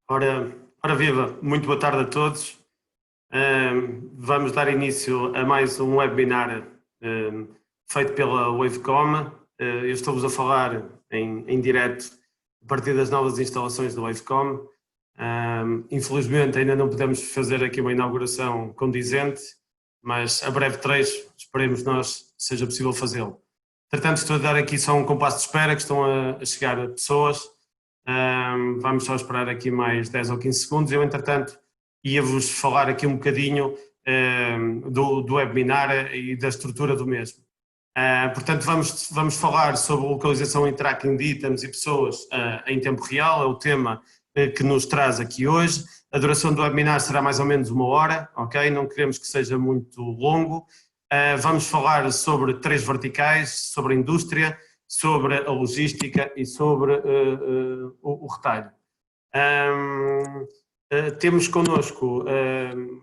Ora viva, muito boa tarde a todos. Vamos dar início a mais um webinar feito pela Wavecom. Eu estou-vos a falar em direto a partir das novas instalações da Wavecom. Infelizmente ainda não podemos fazer aqui uma inauguração condizente, mas a breve trecho esperemos nós seja possível fazê-lo. Entretanto, estou a dar aqui só um compasso de espera que estão a chegar pessoas. Vamos só esperar aqui mais 10 ou 15 segundos. Eu, entretanto, ia-vos falar aqui um bocadinho do webinar e da estrutura do mesmo. Portanto, vamos falar sobre localização e tracking de itens e pessoas em tempo real, é o tema que nos traz aqui hoje. A duração do webinar será mais ou menos 1 hora, ok? Não queremos que seja muito longo. Vamos falar sobre 3 verticais, sobre a indústria, sobre a logística e sobre o retalho. Temos connosco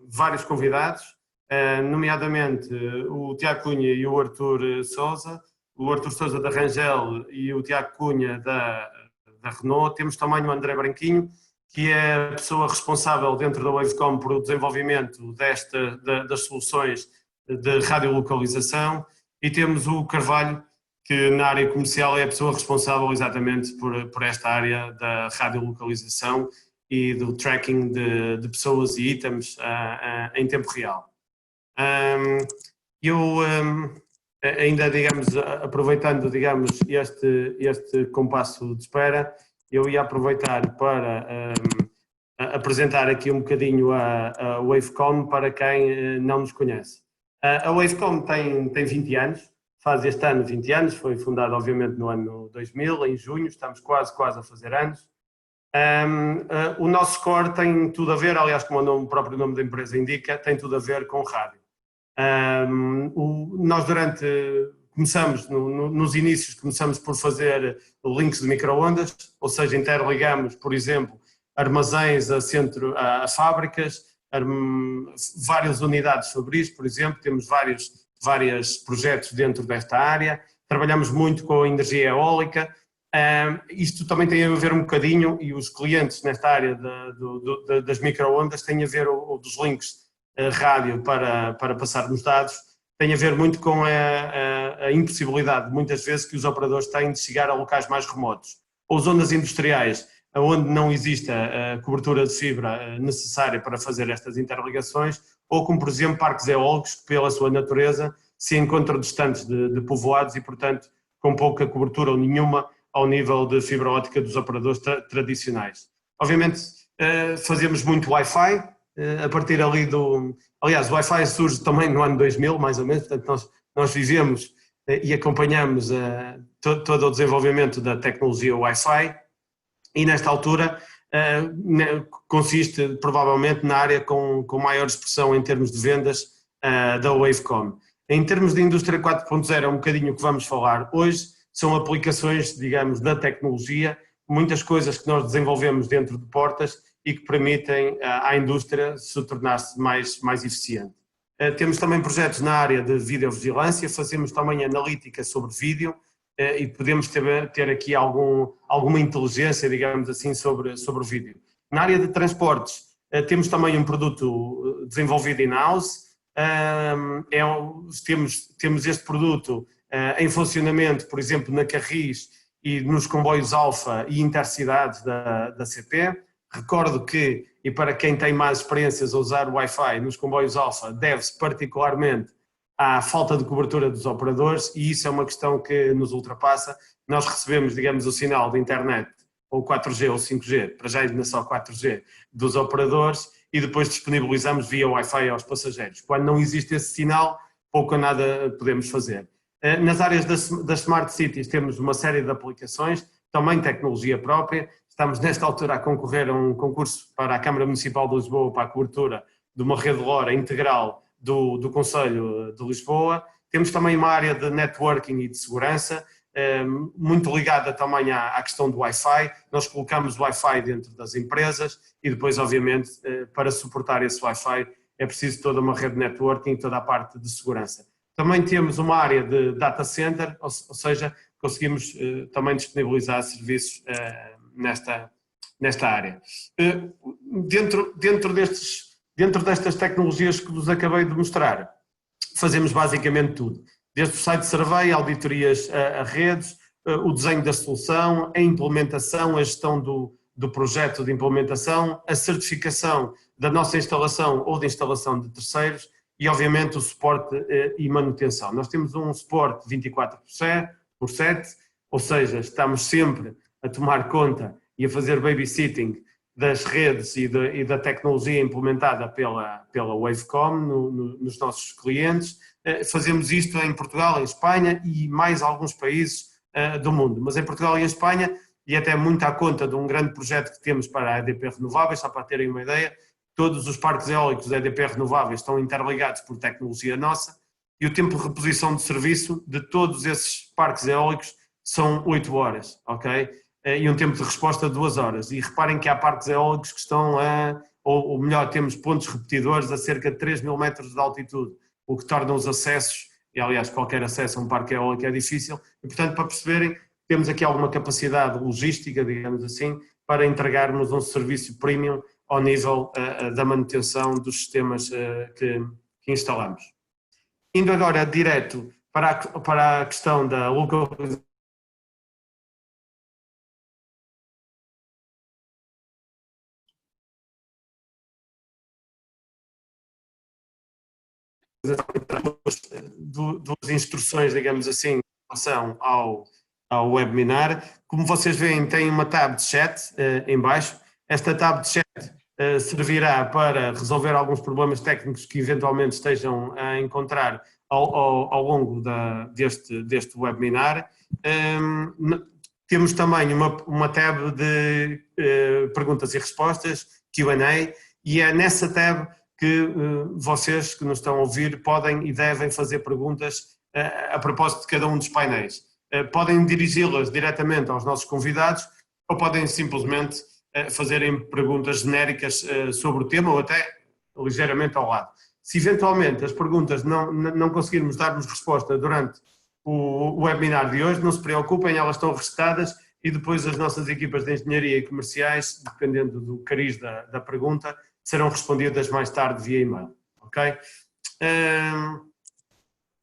vários convidados, nomeadamente o Tiago Cunha e o Artur Sousa, da Rangel e o Tiago Cunha da Renault. Temos também o André Branquinho, que é a pessoa responsável dentro da Wavecom por o desenvolvimento das soluções de radiolocalização, e temos o Carvalho, que na área comercial é a pessoa responsável exatamente por esta área da radiolocalização e do tracking de pessoas e itens em tempo real. Ainda, digamos, aproveitando, digamos, este compasso de espera, eu ia aproveitar para apresentar aqui um bocadinho a Wavecom para quem não nos conhece. A Wavecom tem 20 anos, faz este ano 20 anos, foi fundada obviamente no ano 2000, em junho, estamos quase a fazer anos. O nosso core tem tudo a ver, aliás, como o próprio nome da empresa indica, tem tudo a ver com rádio. Nós começamos, nos inícios, começamos por fazer links de micro-ondas, ou seja, interligamos, por exemplo, armazéns a fábricas, várias unidades sobre isso, por exemplo, temos vários projetos dentro desta área, trabalhamos muito com a energia eólica. Isto também tem a ver um bocadinho, e os clientes nesta área das micro-ondas têm a ver, dos links rádio para passarmos dados, tem a ver muito com a impossibilidade, muitas vezes, que os operadores têm de chegar a locais mais remotos, ou zonas industriais, onde não existe a cobertura de fibra necessária para fazer estas interligações, ou como, por exemplo, parques eólicos, que pela sua natureza se encontram distantes de povoados e, portanto, com pouca cobertura ou nenhuma ao nível de fibra óptica dos operadores tradicionais. Obviamente, fazemos muito Wi-Fi, a partir ali Aliás, o Wi-Fi surge também no ano 2000, mais ou menos, portanto nós vivemos e acompanhamos todo o desenvolvimento da tecnologia Wi-Fi, e nesta altura consiste provavelmente na área com maior expressão em termos de vendas da Wavecom. Em termos de indústria 4.0, é um bocadinho o que vamos falar hoje, são aplicações, digamos, da tecnologia, muitas coisas que nós desenvolvemos dentro de portas e que permitem à indústria se tornar-se mais eficiente. Temos também projetos na área de videovigilância, fazemos também analítica sobre vídeo e podemos ter aqui alguma inteligência, digamos assim, sobre o vídeo. Na área de transportes, temos também um produto desenvolvido in-house, temos este produto em funcionamento, por exemplo, na Carris e nos comboios Alfa e Intercidades da CP. Recordo que, e para quem tem mais experiências a usar o Wi-Fi nos comboios Alfa, deve-se particularmente à falta de cobertura dos operadores, e isso é uma questão que nos ultrapassa. Nós recebemos, digamos, o sinal de internet, ou 4G ou 5G, para já ainda só 4G, dos operadores, e depois disponibilizamos via Wi-Fi aos passageiros. Quando não existe esse sinal, pouco ou nada podemos fazer. Nas áreas das Smart Cities temos uma série de aplicações, também tecnologia própria. Estamos nesta altura a concorrer a um concurso para a Câmara Municipal de Lisboa para a cobertura de uma rede LoRa integral do Conselho de Lisboa. Temos também uma área de networking e de segurança, muito ligada também à questão do Wi-Fi. Nós colocamos o Wi-Fi dentro das empresas e depois, obviamente, para suportar esse Wi-Fi é preciso toda uma rede de networking e toda a parte de segurança. Também temos uma área de data center, ou seja, conseguimos também disponibilizar serviços nesta área. Dentro destas tecnologias que vos acabei de mostrar, fazemos basicamente tudo. Desde o site survey, auditorias a redes, o desenho da solução, a implementação, a gestão do projeto de implementação, a certificação da nossa instalação ou de instalação de terceiros e, obviamente, o suporte e manutenção. Nós temos um suporte 24/7, ou seja, estamos sempre a tomar conta e a fazer babysitting das redes e da tecnologia implementada pela Wavecom nos nossos clientes. Fazemos isto em Portugal, em Espanha e mais alguns países do mundo. Mas em Portugal e em Espanha, e até muito à conta de um grande projeto que temos para a EDP Renováveis, só para terem uma ideia, todos os parques eólicos da EDP Renováveis estão interligados por tecnologia nossa e o tempo de reposição de serviço de todos esses parques eólicos são 8 horas, ok? E um tempo de resposta de 2 horas. E reparem que há parques eólicos que estão ou melhor, temos pontos repetidores a cerca de 3.000 metros de altitude, o que torna os acessos, e aliás qualquer acesso a um parque eólico é difícil, e portanto para perceberem, temos aqui alguma capacidade logística, digamos assim, para entregarmos um serviço premium ao nível da manutenção dos sistemas que instalamos. Indo agora direto para a questão da localização duas instruções, digamos assim, em relação ao webinar. Como vocês veem, tem uma tab de chat em baixo. Esta tab de chat servirá para resolver alguns problemas técnicos que eventualmente estejam a encontrar ao longo deste webinar. Temos também uma tab de perguntas e respostas, Q&A, e é nessa tab que vocês que nos estão a ouvir podem e devem fazer perguntas a propósito de cada um dos painéis. Podem dirigi-las diretamente aos nossos convidados ou podem simplesmente fazerem perguntas genéricas sobre o tema ou até ligeiramente ao lado. Se eventualmente as perguntas não conseguirmos dar-vos resposta durante o webinar de hoje, não se preocupem, elas estão registadas e depois as nossas equipas de engenharia e comerciais, dependendo do cariz da pergunta, serão respondidas mais tarde via e-mail, ok?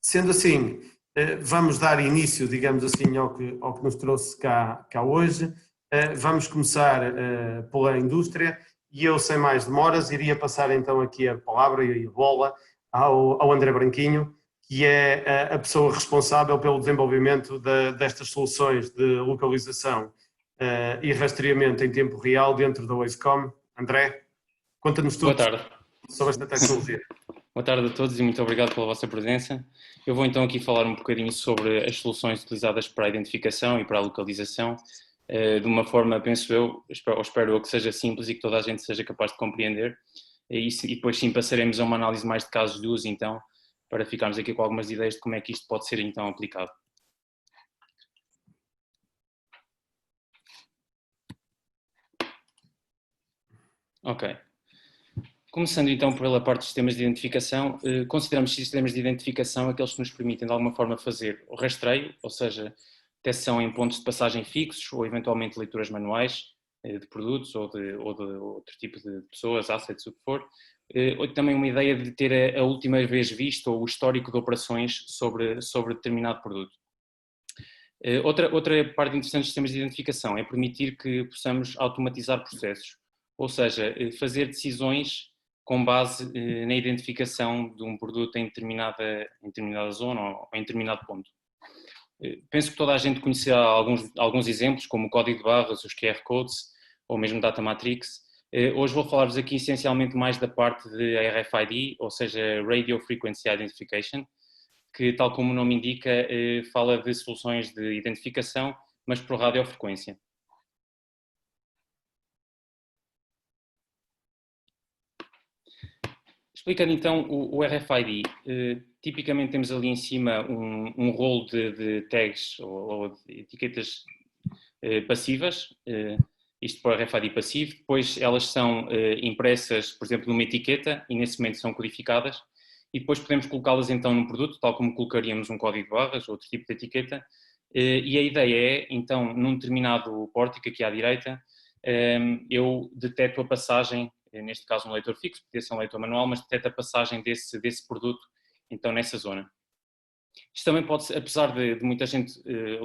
Sendo assim, vamos dar início, digamos assim, ao que nos trouxe cá hoje. Vamos começar pela indústria e eu, sem mais demoras, iria passar então aqui a palavra e a bola ao André Branquinho, que é a pessoa responsável pelo desenvolvimento destas soluções de localização e rastreamento em tempo real dentro da Wavecom. André? Conta-nos tudo sobre esta tecnologia. Boa tarde a todos e muito obrigado pela vossa presença. Eu vou então aqui falar um bocadinho sobre as soluções utilizadas para a identificação e para a localização, de uma forma, penso eu, espero eu que seja simples e que toda a gente seja capaz de compreender, e depois sim passaremos a uma análise mais de casos de uso então, para ficarmos aqui com algumas ideias de como é que isto pode ser então aplicado. Ok. Começando então pela parte de sistemas de identificação, consideramos sistemas de identificação aqueles que nos permitem de alguma forma fazer o rastreio, ou seja, detecção em pontos de passagem fixos ou eventualmente leituras manuais de produtos ou de outro tipo de pessoas, assets, o que for. Ou também uma ideia de ter a última vez visto ou o histórico de operações sobre determinado produto. Outra parte interessante dos sistemas de identificação é permitir que possamos automatizar processos, ou seja, fazer decisões com base na identificação de um produto em determinada zona ou em determinado ponto. Penso que toda a gente conhecerá alguns exemplos, como o código de barras, os QR Codes, ou mesmo Data Matrix. Hoje vou falar-vos aqui essencialmente mais da parte de RFID, ou seja, Radio Frequency Identification, que, tal como o nome indica, fala de soluções de identificação, mas por radiofrequência. Explicando então o RFID, tipicamente temos ali em cima um rolo de tags ou de etiquetas passivas, isto para o RFID passivo, depois elas são impressas, por exemplo, numa etiqueta e nesse momento são codificadas e depois podemos colocá-las então num produto, tal como colocaríamos um código de barras ou outro tipo de etiqueta, e a ideia é então num determinado pórtico aqui à direita, eu detecto a passagem, neste caso um leitor fixo, podia ser um leitor manual, mas detecto a passagem desse produto, então nessa zona. Isto também pode ser, apesar de muita gente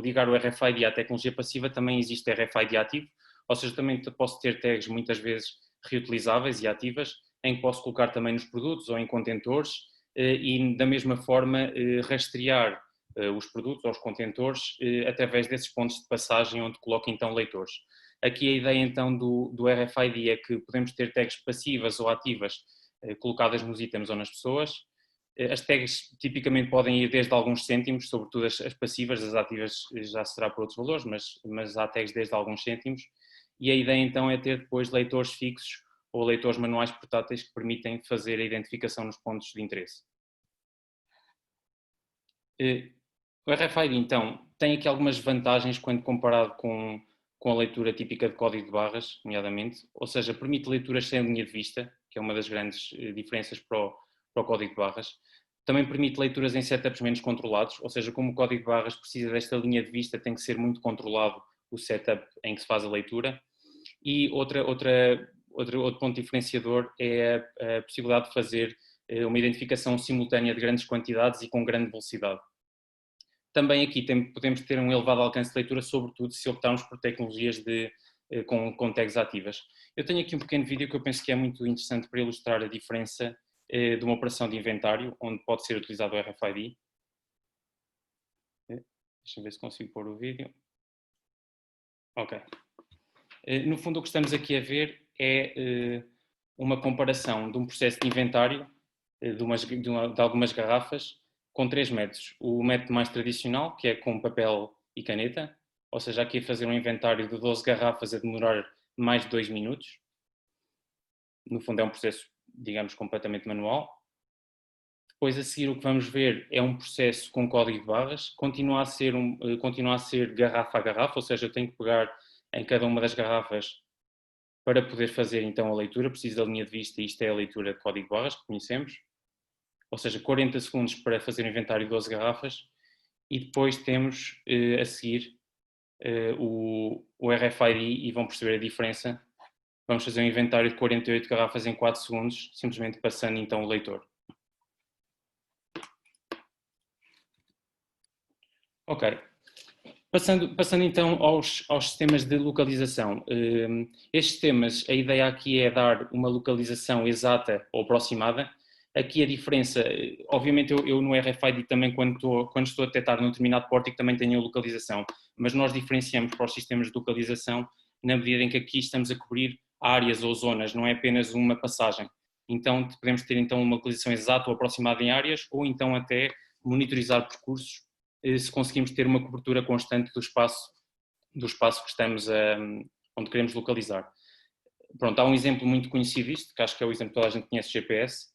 ligar o RFID à tecnologia passiva, também existe RFID ativo, ou seja, também posso ter tags muitas vezes reutilizáveis e ativas, em que posso colocar também nos produtos ou em contentores e da mesma forma rastrear os produtos ou os contentores através desses pontos de passagem onde coloco então leitores. Aqui a ideia então do RFID é que podemos ter tags passivas ou ativas colocadas nos itens ou nas pessoas. As tags tipicamente podem ir desde alguns cêntimos, sobretudo as passivas, as ativas já será por outros valores, mas há tags desde alguns cêntimos. E a ideia então é ter depois leitores fixos ou leitores manuais portáteis que permitem fazer a identificação nos pontos de interesse. O RFID então tem aqui algumas vantagens quando comparado com a leitura típica de código de barras, nomeadamente, ou seja, permite leituras sem linha de vista, que é uma das grandes diferenças para o código de barras. Também permite leituras em setups menos controlados, ou seja, como o código de barras precisa desta linha de vista, tem que ser muito controlado o setup em que se faz a leitura. E outro ponto diferenciador é a possibilidade de fazer uma identificação simultânea de grandes quantidades e com grande velocidade. Também aqui podemos ter um elevado alcance de leitura, sobretudo se optarmos por tecnologias com tags ativas. Eu tenho aqui um pequeno vídeo que eu penso que é muito interessante para ilustrar a diferença de uma operação de inventário, onde pode ser utilizado o RFID. Deixa-me ver se consigo pôr o vídeo. Ok. No fundo, o que estamos aqui a ver é uma comparação de um processo de inventário de algumas garrafas com 3 métodos. O método mais tradicional, que é com papel e caneta, ou seja, aqui a fazer um inventário de 12 garrafas a demorar mais de 2 minutos. No fundo é um processo, digamos, completamente manual. Depois a seguir o que vamos ver é um processo com código de barras, continua a ser garrafa a garrafa, ou seja, eu tenho que pegar em cada uma das garrafas para poder fazer então a leitura, preciso da linha de vista e isto é a leitura de código de barras que conhecemos, ou seja, 40 segundos para fazer o inventário de 12 garrafas e depois temos a seguir o RFID e vão perceber a diferença. Vamos fazer um inventário de 48 garrafas em 4 segundos, simplesmente passando então o leitor. Ok. Passando então aos sistemas de localização. Estes sistemas, a ideia aqui é dar uma localização exata ou aproximada. Aqui a diferença, obviamente eu no RFID também quando estou a detectar num determinado pórtico também tenho a localização, mas nós diferenciamos para os sistemas de localização na medida em que aqui estamos a cobrir áreas ou zonas, não é apenas uma passagem. Então podemos ter então uma localização exata ou aproximada em áreas ou então até monitorizar percursos se conseguimos ter uma cobertura constante do espaço que estamos onde queremos localizar. Pronto, há um exemplo muito conhecido disto, que acho que é o exemplo que toda a gente conhece, GPS.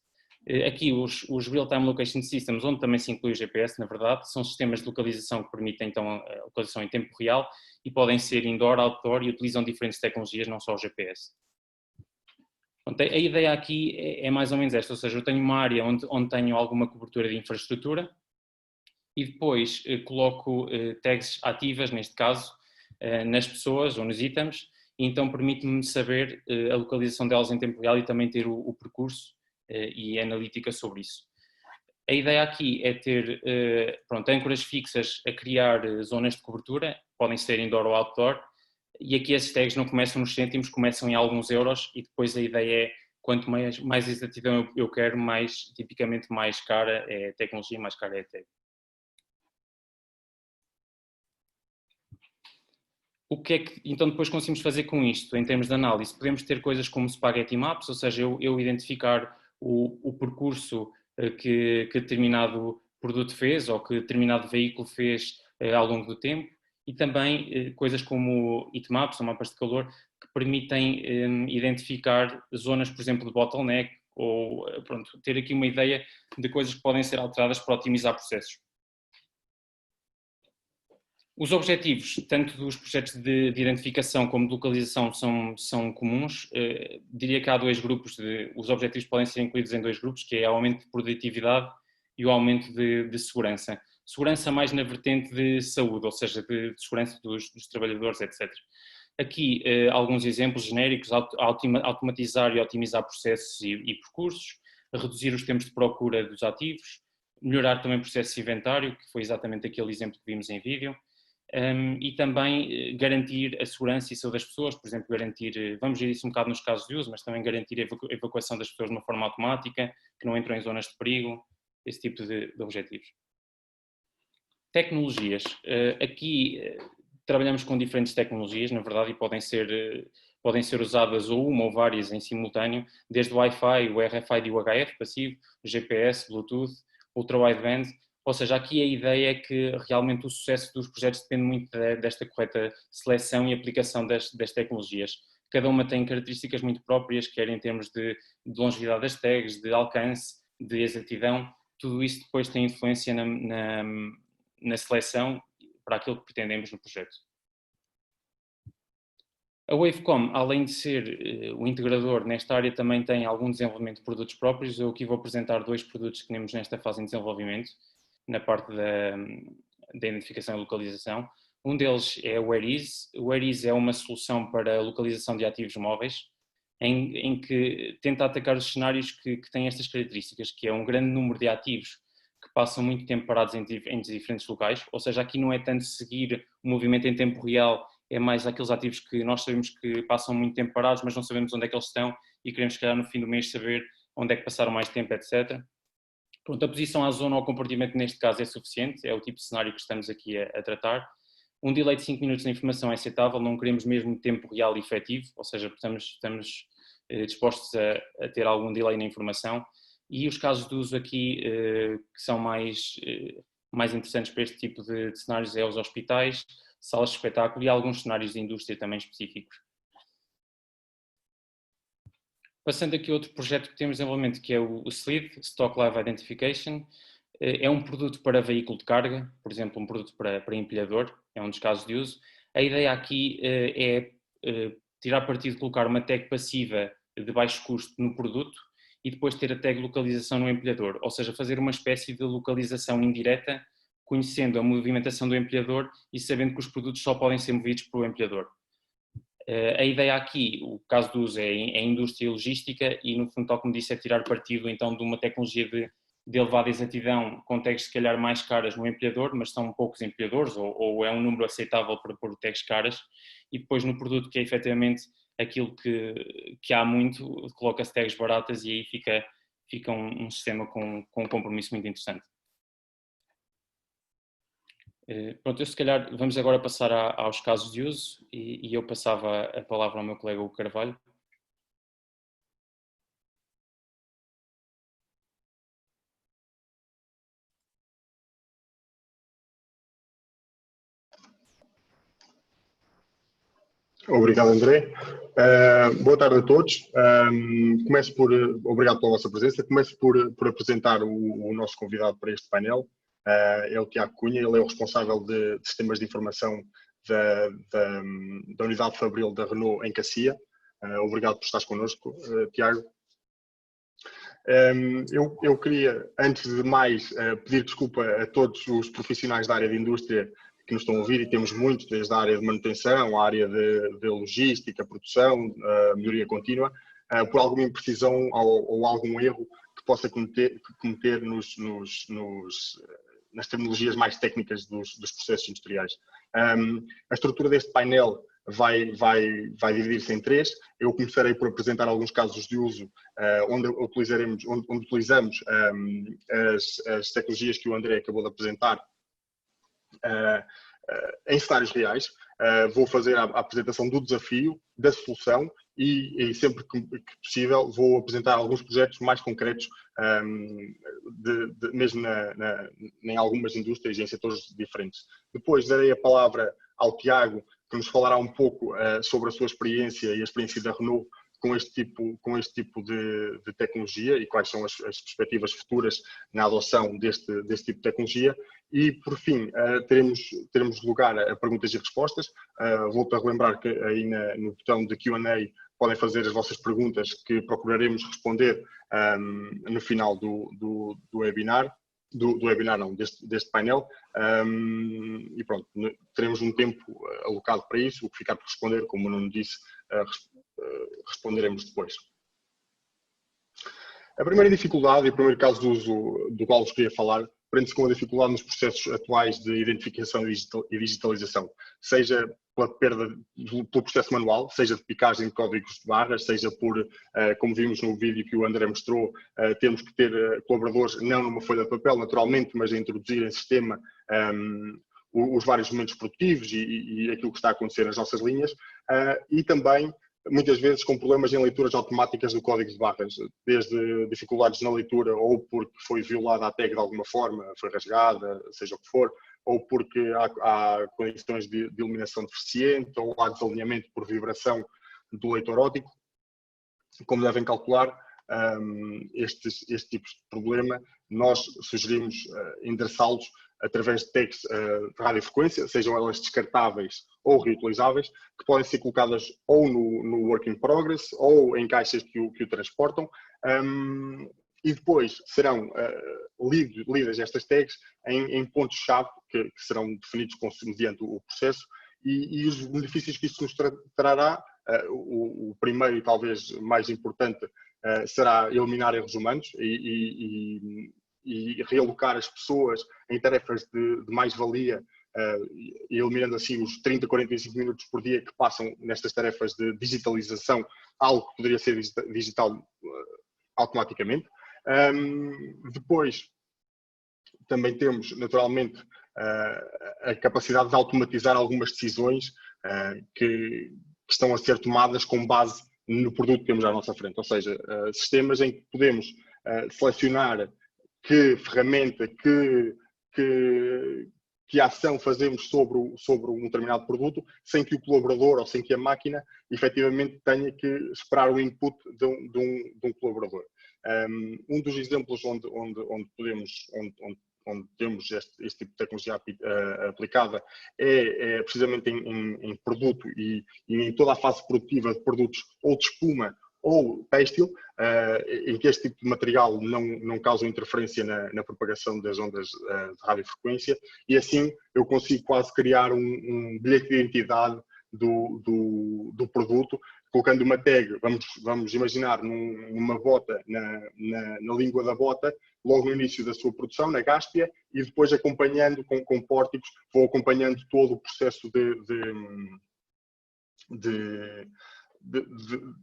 Aqui os Real-Time Location Systems, onde também se inclui o GPS, na verdade, são sistemas de localização que permitem então a localização em tempo real e podem ser indoor, outdoor e utilizam diferentes tecnologias, não só o GPS. Pronto, a ideia aqui é mais ou menos esta, ou seja, eu tenho uma área onde tenho alguma cobertura de infraestrutura, e depois coloco tags ativas, neste caso, nas pessoas ou nos itens, e então permite-me saber a localização delas em tempo real e também ter o percurso e a analítica sobre isso. A ideia aqui é ter âncoras fixas a criar zonas de cobertura, podem ser indoor ou outdoor, e aqui esses tags não começam nos cêntimos, começam em alguns euros, e depois a ideia é, quanto mais exatidão eu quero, tipicamente mais cara é a tecnologia, mais cara é a tag. O que é que então depois conseguimos fazer com isto, em termos de análise? Podemos ter coisas como spaghetti maps, ou seja, eu identificar o percurso que determinado produto fez ou que determinado veículo fez ao longo do tempo e também coisas como heatmaps ou mapas de calor que permitem identificar zonas, por exemplo, de bottleneck ou ter aqui uma ideia de coisas que podem ser alteradas para otimizar processos. Os objetivos, tanto dos projetos de identificação como de localização, são comuns. Diria que há 2 grupos, os objetivos podem ser incluídos em 2 grupos, que é o aumento de produtividade e o aumento de segurança. Segurança mais na vertente de saúde, ou seja, de segurança dos trabalhadores, etc. Aqui alguns exemplos genéricos: automatizar e otimizar processos e percursos, reduzir os tempos de procura dos ativos, melhorar também o processo de inventário, que foi exatamente aquele exemplo que vimos em vídeo, e também garantir a segurança e saúde das pessoas, por exemplo, garantir, vamos ver isso um bocado nos casos de uso, mas também garantir a evacuação das pessoas de uma forma automática, que não entram em zonas de perigo, esse tipo de objetivos. Tecnologias. Aqui trabalhamos com diferentes tecnologias, na verdade, e podem ser usadas ou uma ou várias em simultâneo, desde o Wi-Fi, o RFID e o HF passivo, o GPS, Bluetooth, Ultra-Wideband. Ou seja, aqui a ideia é que realmente o sucesso dos projetos depende muito desta correta seleção e aplicação das tecnologias. Cada uma tem características muito próprias, quer em termos de longevidade das tags, de alcance, de exatidão. Tudo isso depois tem influência na seleção para aquilo que pretendemos no projeto. A Wavecom, além de ser o integrador nesta área, também tem algum desenvolvimento de produtos próprios. Eu aqui vou apresentar 2 produtos que temos nesta fase de desenvolvimento, na parte da identificação e localização. Um deles é o Whereis. O Whereis é uma solução para a localização de ativos móveis, em que tenta atacar os cenários que têm estas características, que é um grande número de ativos que passam muito tempo parados em diferentes locais. Ou seja, aqui não é tanto seguir o movimento em tempo real, é mais aqueles ativos que nós sabemos que passam muito tempo parados, mas não sabemos onde é que eles estão e queremos, se calhar, no fim do mês saber onde é que passaram mais tempo, etc. Pronto, a posição à zona ou compartimento neste caso é suficiente, é o tipo de cenário que estamos aqui a tratar. Um delay de 5 minutos na informação é aceitável, não queremos mesmo tempo real e efetivo, ou seja, estamos dispostos a ter algum delay na informação. E os casos de uso aqui que são mais interessantes para este tipo de cenários é os hospitais, salas de espetáculo e alguns cenários de indústria também específicos. Passando aqui a outro projeto que temos em desenvolvimento, que é o SLID, Stock Live Identification. É um produto para veículo de carga, por exemplo, um produto para empilhador, é um dos casos de uso. A ideia aqui é tirar partido de colocar uma tag passiva de baixo custo no produto e depois ter a tag localização no empilhador, ou seja, fazer uma espécie de localização indireta, conhecendo a movimentação do empilhador e sabendo que os produtos só podem ser movidos pelo empilhador. A ideia aqui, o caso do uso é indústria e logística e, no fundo, tal como disse, é tirar partido então de uma tecnologia de elevada exatidão com tags se calhar mais caras no empilhador, mas são poucos empilhadores ou é um número aceitável para pôr tags caras, e depois no produto que é efetivamente aquilo que há muito, coloca-se tags baratas e aí fica um sistema com um compromisso muito interessante. Pronto, eu se calhar vamos agora passar aos casos de uso e eu passava a palavra ao meu colega Hugo Carvalho. Obrigado, André. Boa tarde a todos. Obrigado pela vossa presença. Começo por apresentar o nosso convidado para este painel. É o Tiago Cunha, ele é o responsável de sistemas de informação da unidade fabril da Renault em Cacia. Obrigado por estares connosco, Tiago. Eu queria, antes de mais, pedir desculpa a todos os profissionais da área de indústria que nos estão a ouvir, e temos muitos, desde a área de manutenção, a área de logística, produção, melhoria contínua, por alguma imprecisão ou algum erro que possa cometer nas terminologias mais técnicas dos processos industriais. A estrutura deste painel vai dividir-se em 3. Eu começarei por apresentar alguns casos de uso onde utilizamos as tecnologias que o André acabou de apresentar em cenários reais. Vou fazer a apresentação do desafio, da solução e sempre que possível vou apresentar alguns projetos mais concretos, mesmo em algumas indústrias e em setores diferentes. Depois darei a palavra ao Tiago, que nos falará um pouco sobre a sua experiência e a experiência da Renault com este tipo de tecnologia e quais são as perspectivas futuras na adoção deste tipo de tecnologia. E, por fim, teremos lugar a perguntas e respostas. Volto a relembrar que aí no botão de Q&A podem fazer as vossas perguntas, que procuraremos responder no final do webinar. do webinar, não, deste painel, e pronto, teremos um tempo alocado para isso. O que ficar por responder, como o Nuno disse, responderemos depois. A primeira dificuldade e o primeiro caso de uso do qual vos queria falar prende-se com a dificuldade nos processos atuais de identificação e digitalização, seja pela perda pelo processo manual, seja de picagem de códigos de barras, seja por, como vimos no vídeo que o André mostrou, temos que ter colaboradores não numa folha de papel, naturalmente, mas a introduzir em sistema os vários momentos produtivos e aquilo que está a acontecer nas nossas linhas, e também muitas vezes com problemas em leituras automáticas do código de barras, desde dificuldades na leitura ou porque foi violada a tag de alguma forma, foi rasgada, seja o que for, ou porque há condições de iluminação deficiente ou há desalinhamento por vibração do leitor óptico. Como devem calcular, este tipo de problema, nós sugerimos endereçá-los através de tags de radiofrequência, sejam elas descartáveis ou reutilizáveis, que podem ser colocadas ou no work in progress ou em caixas que o transportam, e depois serão lidas estas tags em pontos-chave que serão definidos mediante o processo, e os benefícios que isso nos trará, o primeiro e talvez mais importante será eliminar erros humanos e realocar as pessoas em tarefas de mais-valia, eliminando assim os 30, 45 minutos por dia que passam nestas tarefas de digitalização, algo que poderia ser digital automaticamente. Depois, também temos, naturalmente, a capacidade de automatizar algumas decisões que estão a ser tomadas com base no produto que temos à nossa frente, ou seja, sistemas em que podemos selecionar que ferramenta, que ação fazemos sobre um determinado produto, sem que o colaborador ou sem que a máquina efetivamente tenha que esperar o input de um colaborador. Um dos exemplos onde temos este tipo de tecnologia aplicada é precisamente em produto e em toda a fase produtiva de produtos ou de espuma ou têxtil, em que este tipo de material não causa interferência na propagação das ondas de radiofrequência, e assim eu consigo quase criar um bilhete de identidade do produto, colocando uma tag, vamos imaginar, numa bota, na língua da bota, logo no início da sua produção, na gáspia, e depois acompanhando com pórticos, vou acompanhando todo o processo de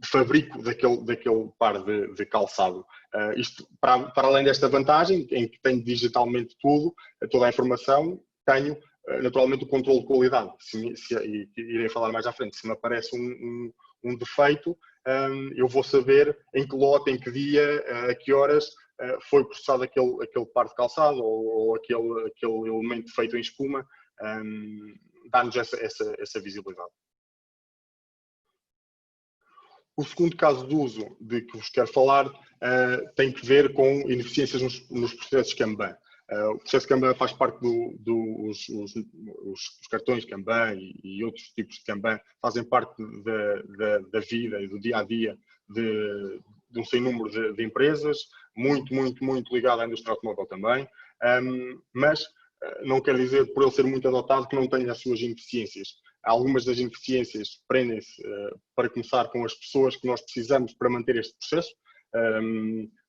fabrico daquele par de calçado. Isto, para além desta vantagem, em que tenho digitalmente toda a informação, tenho naturalmente o controle de qualidade. E irei falar mais à frente, se me aparece um defeito, eu vou saber em que lote, em que dia, a que horas foi processado aquele par de calçado ou aquele elemento feito em espuma, dá-nos essa visibilidade. O segundo caso de uso de que vos quero falar tem que ver com ineficiências nos processos Kanban. O processo Kanban faz parte os cartões Kanban e outros tipos de Kanban fazem parte da vida e do dia-a-dia de um sem número de empresas, muito ligado à indústria automóvel também, mas não quer dizer, por ele ser muito adotado, que não tenha as suas ineficiências. Algumas das ineficiências prendem-se, para começar, com as pessoas que nós precisamos para manter este processo,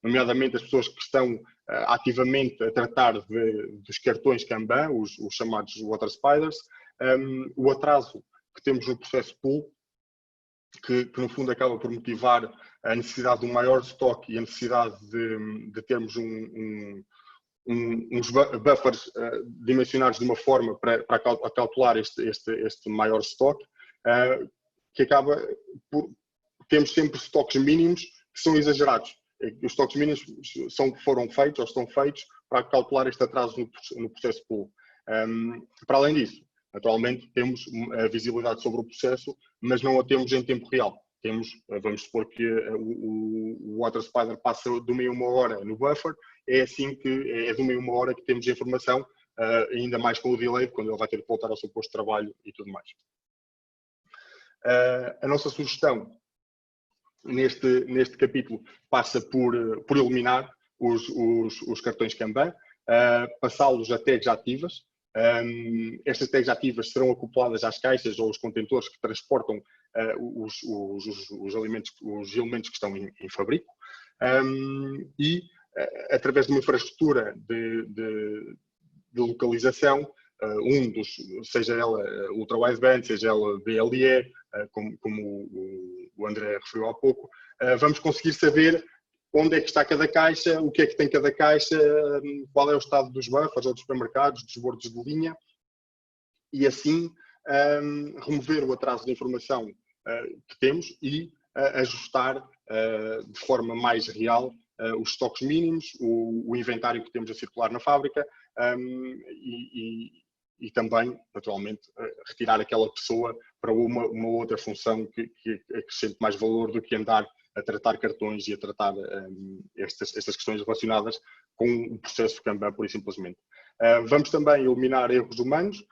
nomeadamente as pessoas que estão ativamente a tratar dos cartões Kanban, os chamados Water Spiders, o atraso que temos no processo Pull, que no fundo acaba por motivar a necessidade de um maior estoque e a necessidade de termos uns buffers dimensionados de uma forma para calcular este maior estoque, que acaba por termos sempre estoques mínimos que são exagerados. Os estoques mínimos foram feitos ou estão feitos para calcular este atraso no processo Pull. Para além disso, naturalmente temos a visibilidade sobre o processo, mas não a temos em tempo real. Vamos supor que o Water Spider passa de 1 a 1 hora no buffer, é assim que é de 1 a 1 hora que temos a informação, ainda mais com o delay, quando ele vai ter que voltar ao seu posto de trabalho e tudo mais. A nossa sugestão neste capítulo passa por eliminar os cartões Kanban. passá-los a tags ativas. Estas tags ativas serão acopladas às caixas ou aos contentores que transportam os elementos que estão em fabrico, e através de uma infraestrutura de localização, seja ela ultra-wideband, seja ela BLE, como o André referiu há pouco, vamos conseguir saber onde é que está cada caixa, o que é que tem cada caixa, qual é o estado dos buffers ou dos supermercados, dos bordos de linha, e assim remover o atraso de informação que temos e ajustar de forma mais real os estoques mínimos, o inventário que temos a circular na fábrica, e também, naturalmente, retirar aquela pessoa para uma outra função que acrescente mais valor do que andar a tratar cartões e a tratar estas questões relacionadas com o processo Kanban, pura e simplesmente. Vamos também eliminar erros humanos,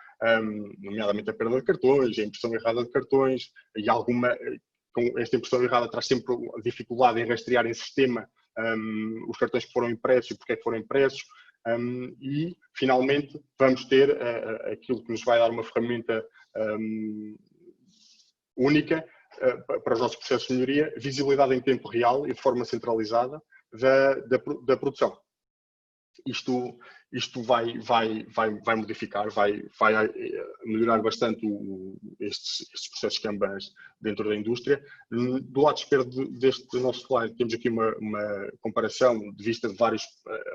nomeadamente a perda de cartões, a impressão errada de cartões, e com esta impressão errada traz sempre a dificuldade em rastrear em sistema os cartões que foram impressos e porque é que foram impressos. E, finalmente, vamos ter aquilo que nos vai dar uma ferramenta única para os nossos processos de melhoria, visibilidade em tempo real e de forma centralizada da produção. Isto vai modificar, vai melhorar bastante estes processos Kanban dentro da indústria. Do lado esquerdo deste nosso slide temos aqui uma comparação de vista de vários,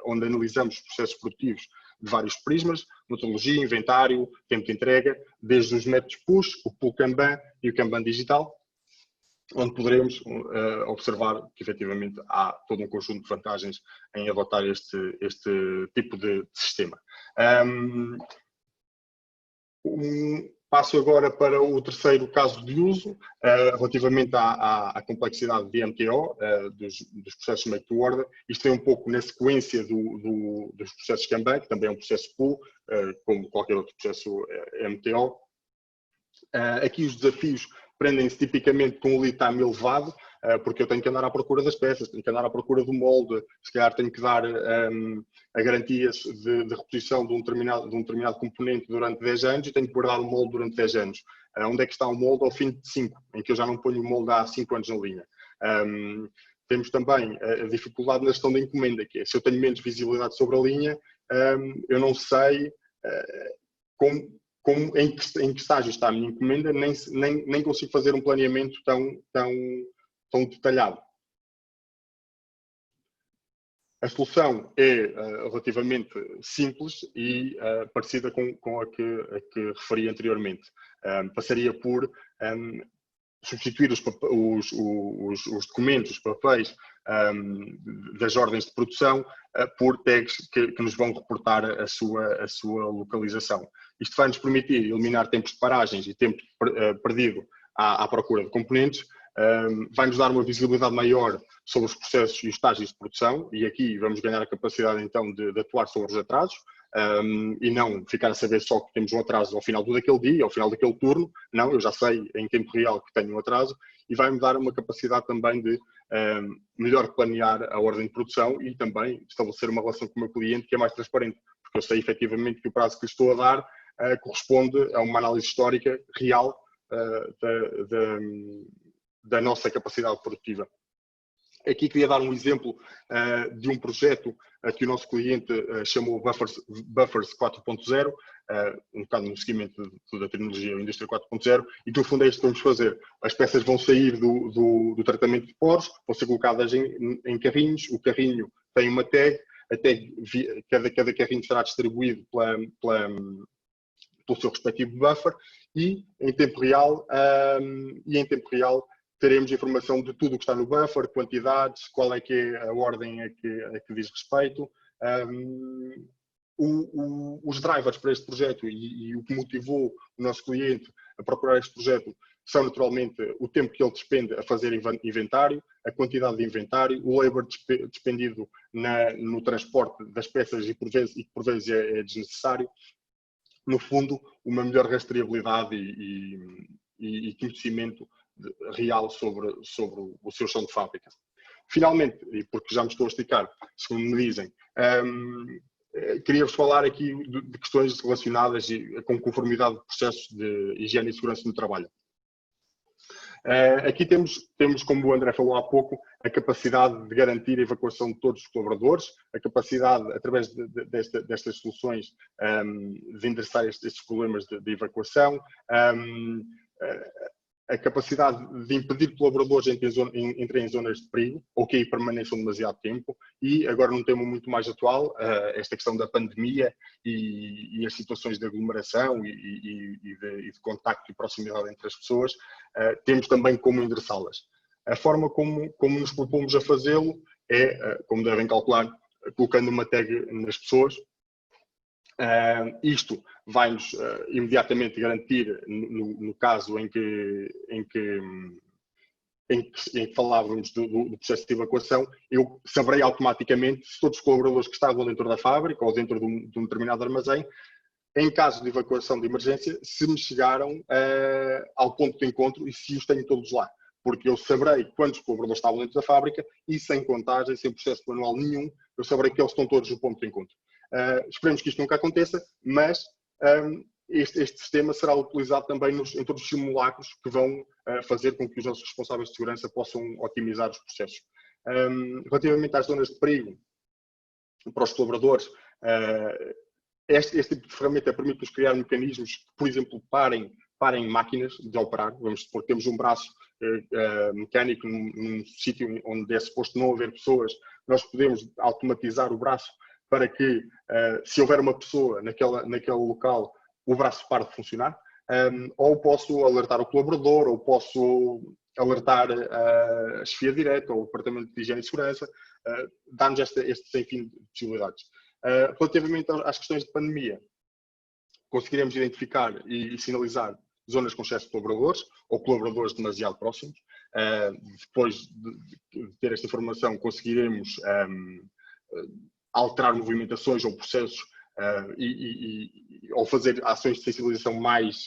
onde analisamos os processos produtivos de vários prismas, metodologia, inventário, tempo de entrega, desde os métodos push, o pull Kanban e o Kanban digital, onde poderemos observar que, efetivamente, há todo um conjunto de vantagens em adotar este tipo de sistema. Passo agora para o terceiro caso de uso, relativamente à complexidade de MTO, dos processos Make to Order. Isto é um pouco na sequência dos processos Kanban, que também é um processo pull, como qualquer outro processo MTO. Aqui os desafios prendem-se tipicamente com o lead time elevado, porque eu tenho que andar à procura das peças, tenho que andar à procura do molde, se calhar tenho que dar a garantias de reposição de um determinado componente durante 10 anos e tenho que guardar o molde durante 10 anos. Onde é que está o molde ao fim de 5, em que eu já não ponho o molde há 5 anos na linha? Temos também a dificuldade na gestão da encomenda, que é, se eu tenho menos visibilidade sobre a linha, eu não sei em que estágio está a minha encomenda, nem consigo fazer um planeamento tão detalhado. A solução é relativamente simples e parecida com a que referi anteriormente. Passaria por substituir os documentos, os papéis das ordens de produção por tags que nos vão reportar a sua localização. Isto vai nos permitir eliminar tempos de paragens e tempo perdido à procura de componentes, vai-nos dar uma visibilidade maior sobre os processos e os estágios de produção, e aqui vamos ganhar a capacidade então de atuar sobre os atrasos, e não ficar a saber só que temos um atraso ao final daquele dia, ao final daquele turno. Não, eu já sei em tempo real que tenho um atraso, e vai-me dar uma capacidade também de melhor planear a ordem de produção e também estabelecer uma relação com o meu cliente que é mais transparente, porque eu sei efetivamente que o prazo que lhe estou a dar corresponde a uma análise histórica real da nossa capacidade produtiva. Aqui queria dar um exemplo de um projeto que o nosso cliente chamou Buffers 4.0, um bocado no seguimento da tecnologia Indústria 4.0, e no fundo é isto que vamos fazer. As peças vão sair do tratamento de poros, vão ser colocadas em carrinhos, o carrinho tem uma tag, a tag cada carrinho será distribuído pelo seu respectivo buffer, e em tempo real teremos informação de tudo o que está no buffer, quantidades, qual é que é a ordem a que diz respeito. Os drivers para este projeto e o que motivou o nosso cliente a procurar este projeto são naturalmente o tempo que ele despende a fazer inventário, a quantidade de inventário, o labor despendido no transporte das peças e que por vezes é desnecessário. No fundo, uma melhor rastreabilidade e conhecimento real sobre o seu chão de fábrica. Finalmente, e porque já me estou a esticar, segundo me dizem, queria-vos falar aqui de questões relacionadas com conformidade de processos de higiene e segurança no trabalho. Aqui temos, como o André falou há pouco, a capacidade de garantir a evacuação de todos os colaboradores, a capacidade, através destas soluções, de endereçar estes problemas de evacuação, a capacidade de impedir colaboradores entrarem em zonas de perigo ou que aí permaneçam demasiado tempo, e agora num tema muito mais atual, esta questão da pandemia e as situações de aglomeração e de contacto e proximidade entre as pessoas, temos também como endereçá-las. A forma como nos propomos a fazê-lo é, como devem calcular, colocando uma tag nas pessoas. Isto vai-nos imediatamente garantir, no caso em que falávamos do processo de evacuação, eu saberei automaticamente se todos os colaboradores que estavam dentro da fábrica ou dentro de um determinado armazém, em caso de evacuação de emergência, se me chegaram ao ponto de encontro e se os tenho todos lá. Porque eu saberei quantos colaboradores estavam dentro da fábrica e sem contagem, sem processo manual nenhum, eu saberei que eles estão todos no ponto de encontro. Esperemos que isto nunca aconteça, mas este sistema será utilizado também em todos os simulacros que vão fazer com que os nossos responsáveis de segurança possam otimizar os processos. Relativamente às zonas de perigo para os colaboradores, este tipo de ferramenta permite-nos criar mecanismos que, por exemplo, parem máquinas de operar. Vamos supor que temos um braço mecânico num sítio onde é suposto não haver pessoas, nós podemos automatizar o braço para que, se houver uma pessoa naquele local, o braço pare de funcionar, ou posso alertar o colaborador, ou posso alertar a chefia direta, ou o departamento de higiene e segurança, dá-nos este sem fim de possibilidades. Relativamente às questões de pandemia, conseguiremos identificar e sinalizar zonas com excesso de colaboradores, ou colaboradores demasiado próximos. Depois de ter esta informação, conseguiremos alterar movimentações ou processos ou fazer ações de sensibilização mais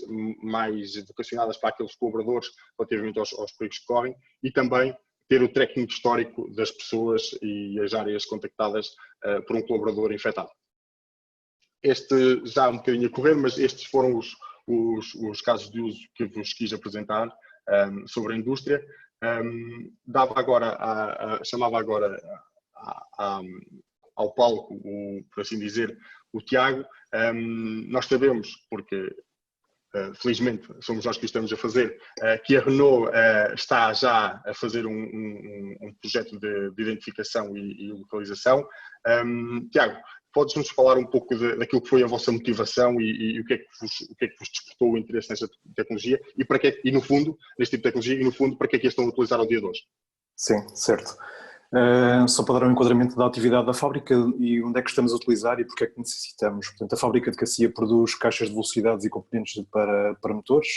vocacionadas para aqueles colaboradores relativamente aos perigos que correm, e também ter o tracking histórico das pessoas e as áreas contactadas por um colaborador infectado. Este já um bocadinho a correr, mas estes foram os casos de uso que vos quis apresentar sobre a indústria. Chamava agora ao palco, por assim dizer, o Tiago. Nós sabemos, porque felizmente somos nós que estamos a fazer, que a Renault está já a fazer um projeto de identificação e localização. Tiago, podes-nos falar um pouco daquilo que foi a vossa motivação e o que é que vos despertou o interesse nesta tecnologia e no fundo, neste tipo de tecnologia, e no fundo, para que é que a estão a utilizar ao dia de hoje? Sim, certo. Só para dar um enquadramento da atividade da fábrica e onde é que estamos a utilizar e porque é que necessitamos. Portanto, a fábrica de Cacia produz caixas de velocidades e componentes para motores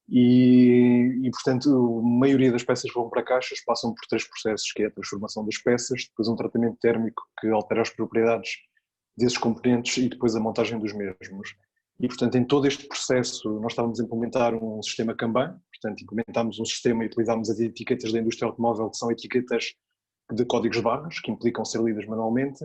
e, portanto, a maioria das peças que vão para caixas passam por 3 processos, que é a transformação das peças, depois um tratamento térmico que altera as propriedades desses componentes e depois a montagem dos mesmos. E, portanto, em todo este processo nós estávamos a implementar um sistema Kanban, portanto, implementámos um sistema e utilizámos as etiquetas da indústria automóvel, que são etiquetas de códigos de barras, que implicam ser lidas manualmente,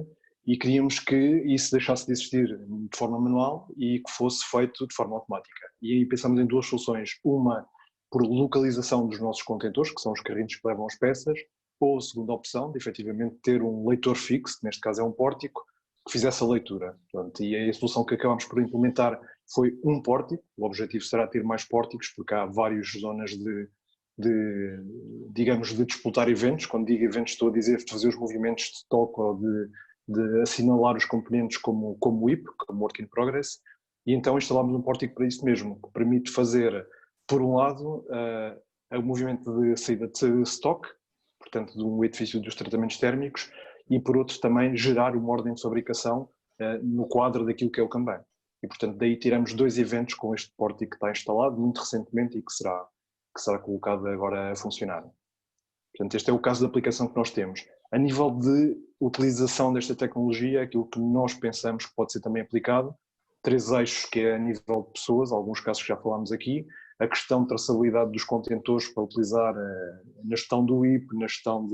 e queríamos que isso deixasse de existir de forma manual e que fosse feito de forma automática. E aí pensámos em 2 soluções, uma por localização dos nossos contentores, que são os carrinhos que levam as peças, ou a segunda opção, de efetivamente ter um leitor fixo, que neste caso é um pórtico, que fizesse a leitura. Portanto, e a solução que acabámos por implementar foi um pórtico. O objetivo será ter mais pórticos, porque há várias zonas digamos, de disputar eventos. Quando digo eventos estou a dizer de fazer os movimentos de toque ou de assinalar os componentes como WIP, como Work in Progress, e então instalámos um pórtico para isso mesmo, que permite fazer, por um lado, o movimento de saída de stock, portanto de um edifício dos tratamentos térmicos, e por outro também gerar uma ordem de fabricação no quadro daquilo que é o Kanban. E portanto daí tiramos 2 eventos com este pórtico que está instalado muito recentemente e que será colocado agora a funcionar. Portanto, este é o caso de aplicação que nós temos. A nível de utilização desta tecnologia, aquilo que nós pensamos que pode ser também aplicado, 3 eixos, que é a nível de pessoas, alguns casos que já falámos aqui, a questão de traçabilidade dos contentores para utilizar na gestão do WIP, na gestão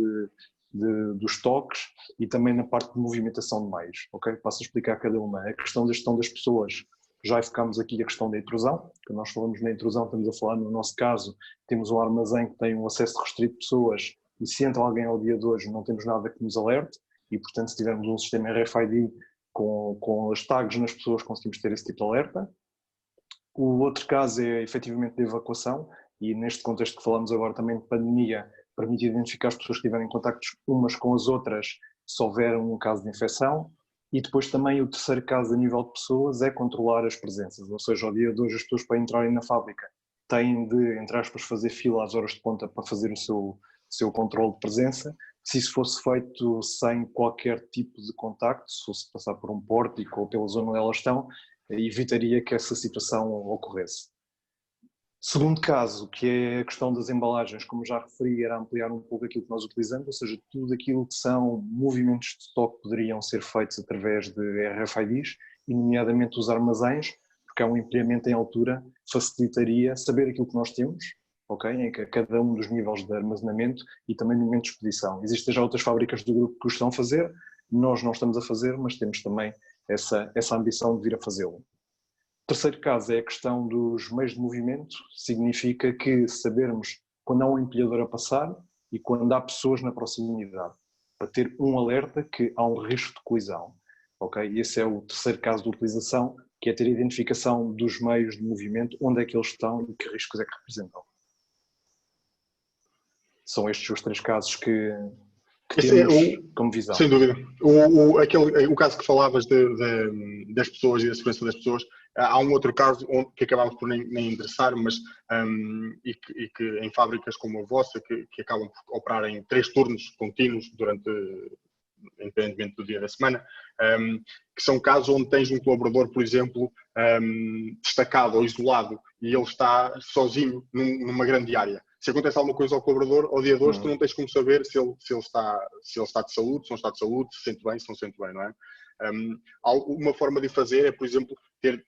dos toques e também na parte de movimentação de meios, ok? Passo a explicar cada uma. A questão da gestão das pessoas, já ficamos aqui a questão da intrusão. Quando nós falamos na intrusão, estamos a falar, no nosso caso, temos um armazém que tem um acesso restrito de pessoas e se entra alguém ao dia de hoje não temos nada que nos alerte e, portanto, se tivermos um sistema RFID com as tags nas pessoas conseguimos ter esse tipo de alerta. O outro caso é efetivamente de evacuação e neste contexto que falamos agora também de pandemia, permite identificar as pessoas que tiverem contactos umas com as outras se houver um caso de infecção. E depois também o terceiro caso a nível de pessoas é controlar as presenças, ou seja, ao dia de hoje as pessoas para entrarem na fábrica têm de, entre aspas, fazer fila às horas de ponta para fazer o seu controle de presença. Se isso fosse feito sem qualquer tipo de contacto, se fosse passar por um pórtico ou pela zona onde elas estão, evitaria que essa situação ocorresse. Segundo caso, que é a questão das embalagens, como já referi, era ampliar um pouco aquilo que nós utilizamos, ou seja, tudo aquilo que são movimentos de estoque poderiam ser feitos através de RFIDs, e nomeadamente os armazéns, porque há um empilhamento em altura, facilitaria saber aquilo que nós temos, ok? Em cada um dos níveis de armazenamento e também no momento de expedição. Existem já outras fábricas do grupo que o estão a fazer, nós não estamos a fazer, mas temos também essa ambição de vir a fazê-lo. O terceiro caso é a questão dos meios de movimento, significa que sabermos quando há um empilhador a passar e quando há pessoas na proximidade, para ter um alerta que há um risco de colisão. Okay? E esse é o terceiro caso de utilização, que é ter a identificação dos meios de movimento, onde é que eles estão e que riscos é que representam. São estes os três casos que temos como visão. Sem dúvida. O caso que falavas das pessoas e da segurança das pessoas, há um outro caso que acabámos por nem interessar, mas e que em fábricas como a vossa, que acabam por operar em 3 turnos contínuos durante, independentemente do dia da semana, que são casos onde tens um colaborador, por exemplo, destacado ou isolado e ele está sozinho numa grande área. Se acontece alguma coisa ao colaborador, ao dia de hoje, tu não tens como saber se ele está de saúde, se não está de saúde, se sente bem, se não sente bem, não é? Uma forma de fazer é, por exemplo, ter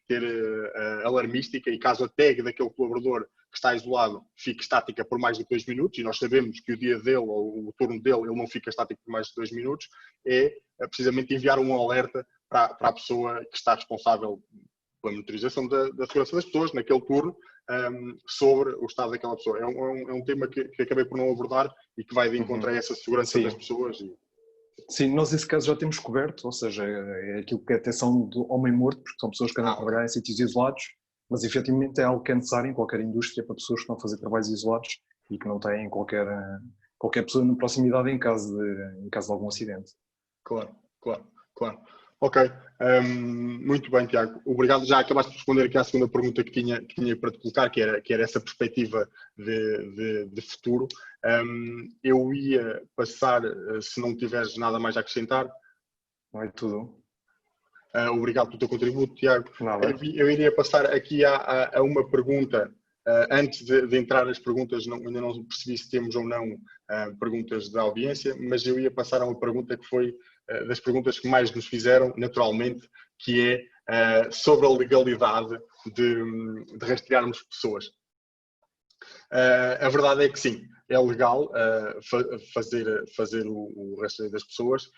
alarmística e caso a tag daquele colaborador que está isolado fique estática por mais de 2 minutos, e nós sabemos que o dia dele ou o turno dele ele não fica estático por mais de 2 minutos, é precisamente enviar um alerta para a pessoa que está responsável pela monitorização da segurança das pessoas naquele turno, sobre o estado daquela pessoa. É um tema que acabei por não abordar e que vai de encontro a essa segurança das pessoas. Sim, nós esse caso já temos coberto, ou seja, é aquilo que é a detecção do homem morto, porque são pessoas que andam a trabalhar em sítios isolados, mas efetivamente é algo que é necessário em qualquer indústria para pessoas que estão a fazer trabalhos isolados e que não têm qualquer pessoa na proximidade em caso de algum acidente. Claro. Ok, muito bem, Tiago. Obrigado. Já acabaste de responder aqui à segunda pergunta que tinha para te colocar, que era essa perspectiva de futuro. Eu ia passar, se não tiveres nada mais a acrescentar. Não é tudo. Obrigado pelo teu contributo, Tiago. Nada. Eu iria passar aqui a uma pergunta. Antes de entrar nas perguntas, ainda não percebi se temos ou não perguntas da audiência, mas eu ia passar a uma pergunta que foi das perguntas que mais nos fizeram, naturalmente, que é sobre a legalidade de rastrearmos pessoas. A verdade é que sim, é legal fazer o rastreio das pessoas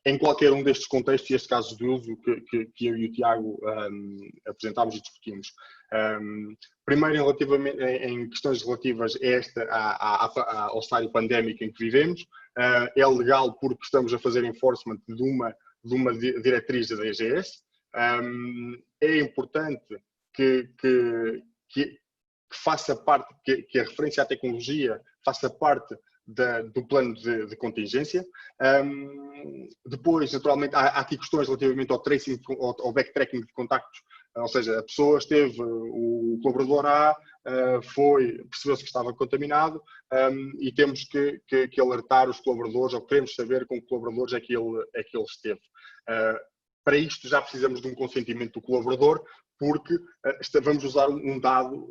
em qualquer um destes contextos e estes casos de uso que eu e o Tiago apresentámos e discutimos. Primeiro, em questões relativas ao cenário pandémico em que vivemos, é legal porque estamos a fazer enforcement de uma diretriz da DGS. É importante que faça parte, que a referência à tecnologia faça parte do plano de contingência. Depois, naturalmente, há aqui questões relativamente ao tracing, ao backtracking de contactos, ou seja, a pessoa esteve, o colaborador A percebeu-se que estava contaminado e temos que alertar os colaboradores, ou queremos saber com que colaboradores é que ele esteve. Para isto já precisamos de um consentimento do colaborador, porque vamos usar um dado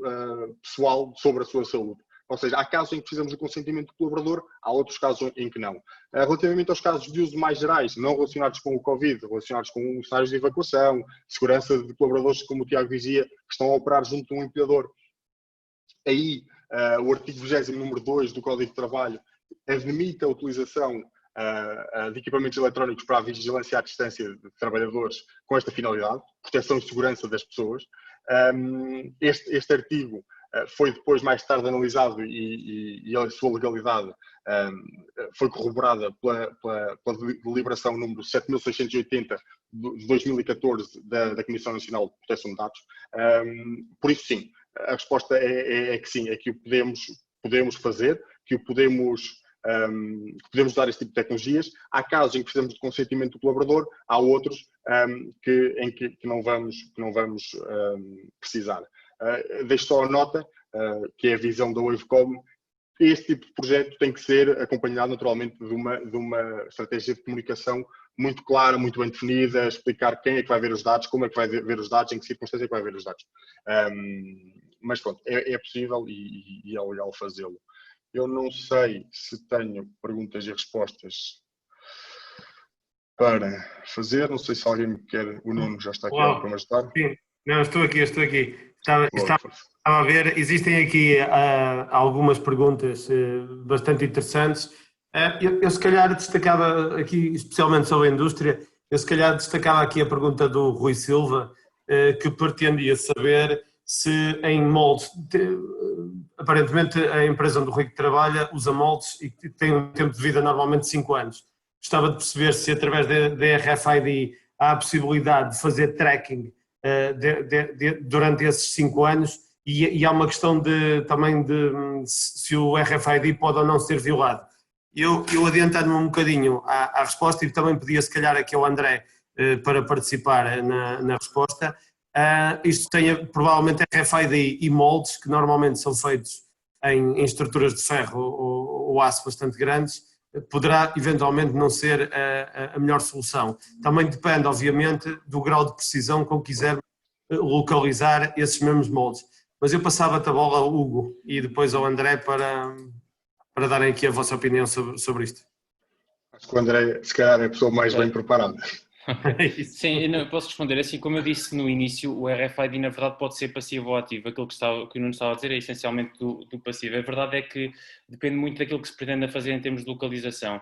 pessoal sobre a sua saúde. Ou seja, há casos em que precisamos do consentimento do colaborador, há outros casos em que não. Relativamente aos casos de uso mais gerais, não relacionados com o Covid, relacionados com cenários de evacuação, segurança de colaboradores, como o Tiago dizia, que estão a operar junto de um empilhador. Aí, o artigo 20º, número 2 do Código de Trabalho admite a utilização de equipamentos eletrónicos para a vigilância à distância de trabalhadores com esta finalidade, proteção e segurança das pessoas. Este artigo foi depois, mais tarde, analisado e a sua legalidade foi corroborada pela deliberação número 7.680 de 2014 da Comissão Nacional de Proteção de Dados. Por isso, sim, a resposta é que sim, é que o podemos fazer, que o podemos dar este tipo de tecnologias. Há casos em que precisamos de consentimento do colaborador, há outros em que não vamos precisar. Deixo só a nota, que é a visão da Wavecom. Este tipo de projeto tem que ser acompanhado naturalmente de uma estratégia de comunicação muito clara, muito bem definida, explicar quem é que vai ver os dados, como é que vai ver os dados, em que circunstância é que vai ver os dados. Mas pronto, é possível e é legal fazê-lo. Eu não sei se tenho perguntas e respostas para fazer, não sei se alguém me quer, o Nuno já está aqui para me ajudar. Sim, não, estou aqui. Estava a ver, existem aqui algumas perguntas bastante interessantes. Eu se calhar destacava aqui, especialmente sobre a indústria, eu se calhar destacava aqui a pergunta do Rui Silva, que pretendia saber se em moldes, aparentemente a empresa onde o Rui trabalha usa moldes e tem um tempo de vida normalmente de 5 anos. Gostava de perceber se através da RFID há a possibilidade de fazer tracking durante esses 5 anos e há uma questão também de se o RFID pode ou não ser violado. Eu adiantando-me um bocadinho à resposta e também pedia se calhar aqui ao André para participar na resposta. Isto tem provavelmente RFID e moldes que normalmente são feitos em estruturas de ferro ou aço bastante grandes, poderá eventualmente não ser a melhor solução. Também depende, obviamente, do grau de precisão com que quiser localizar esses mesmos moldes. Mas eu passava-te a bola ao Hugo e depois ao André para darem aqui a vossa opinião sobre isto. Acho que o André, se calhar, é a pessoa mais bem preparada. Sim, eu posso responder. Assim, como eu disse no início, o RFID na verdade pode ser passivo ou ativo. Aquilo que o Nuno estava a dizer é essencialmente do passivo. A verdade é que depende muito daquilo que se pretende fazer em termos de localização.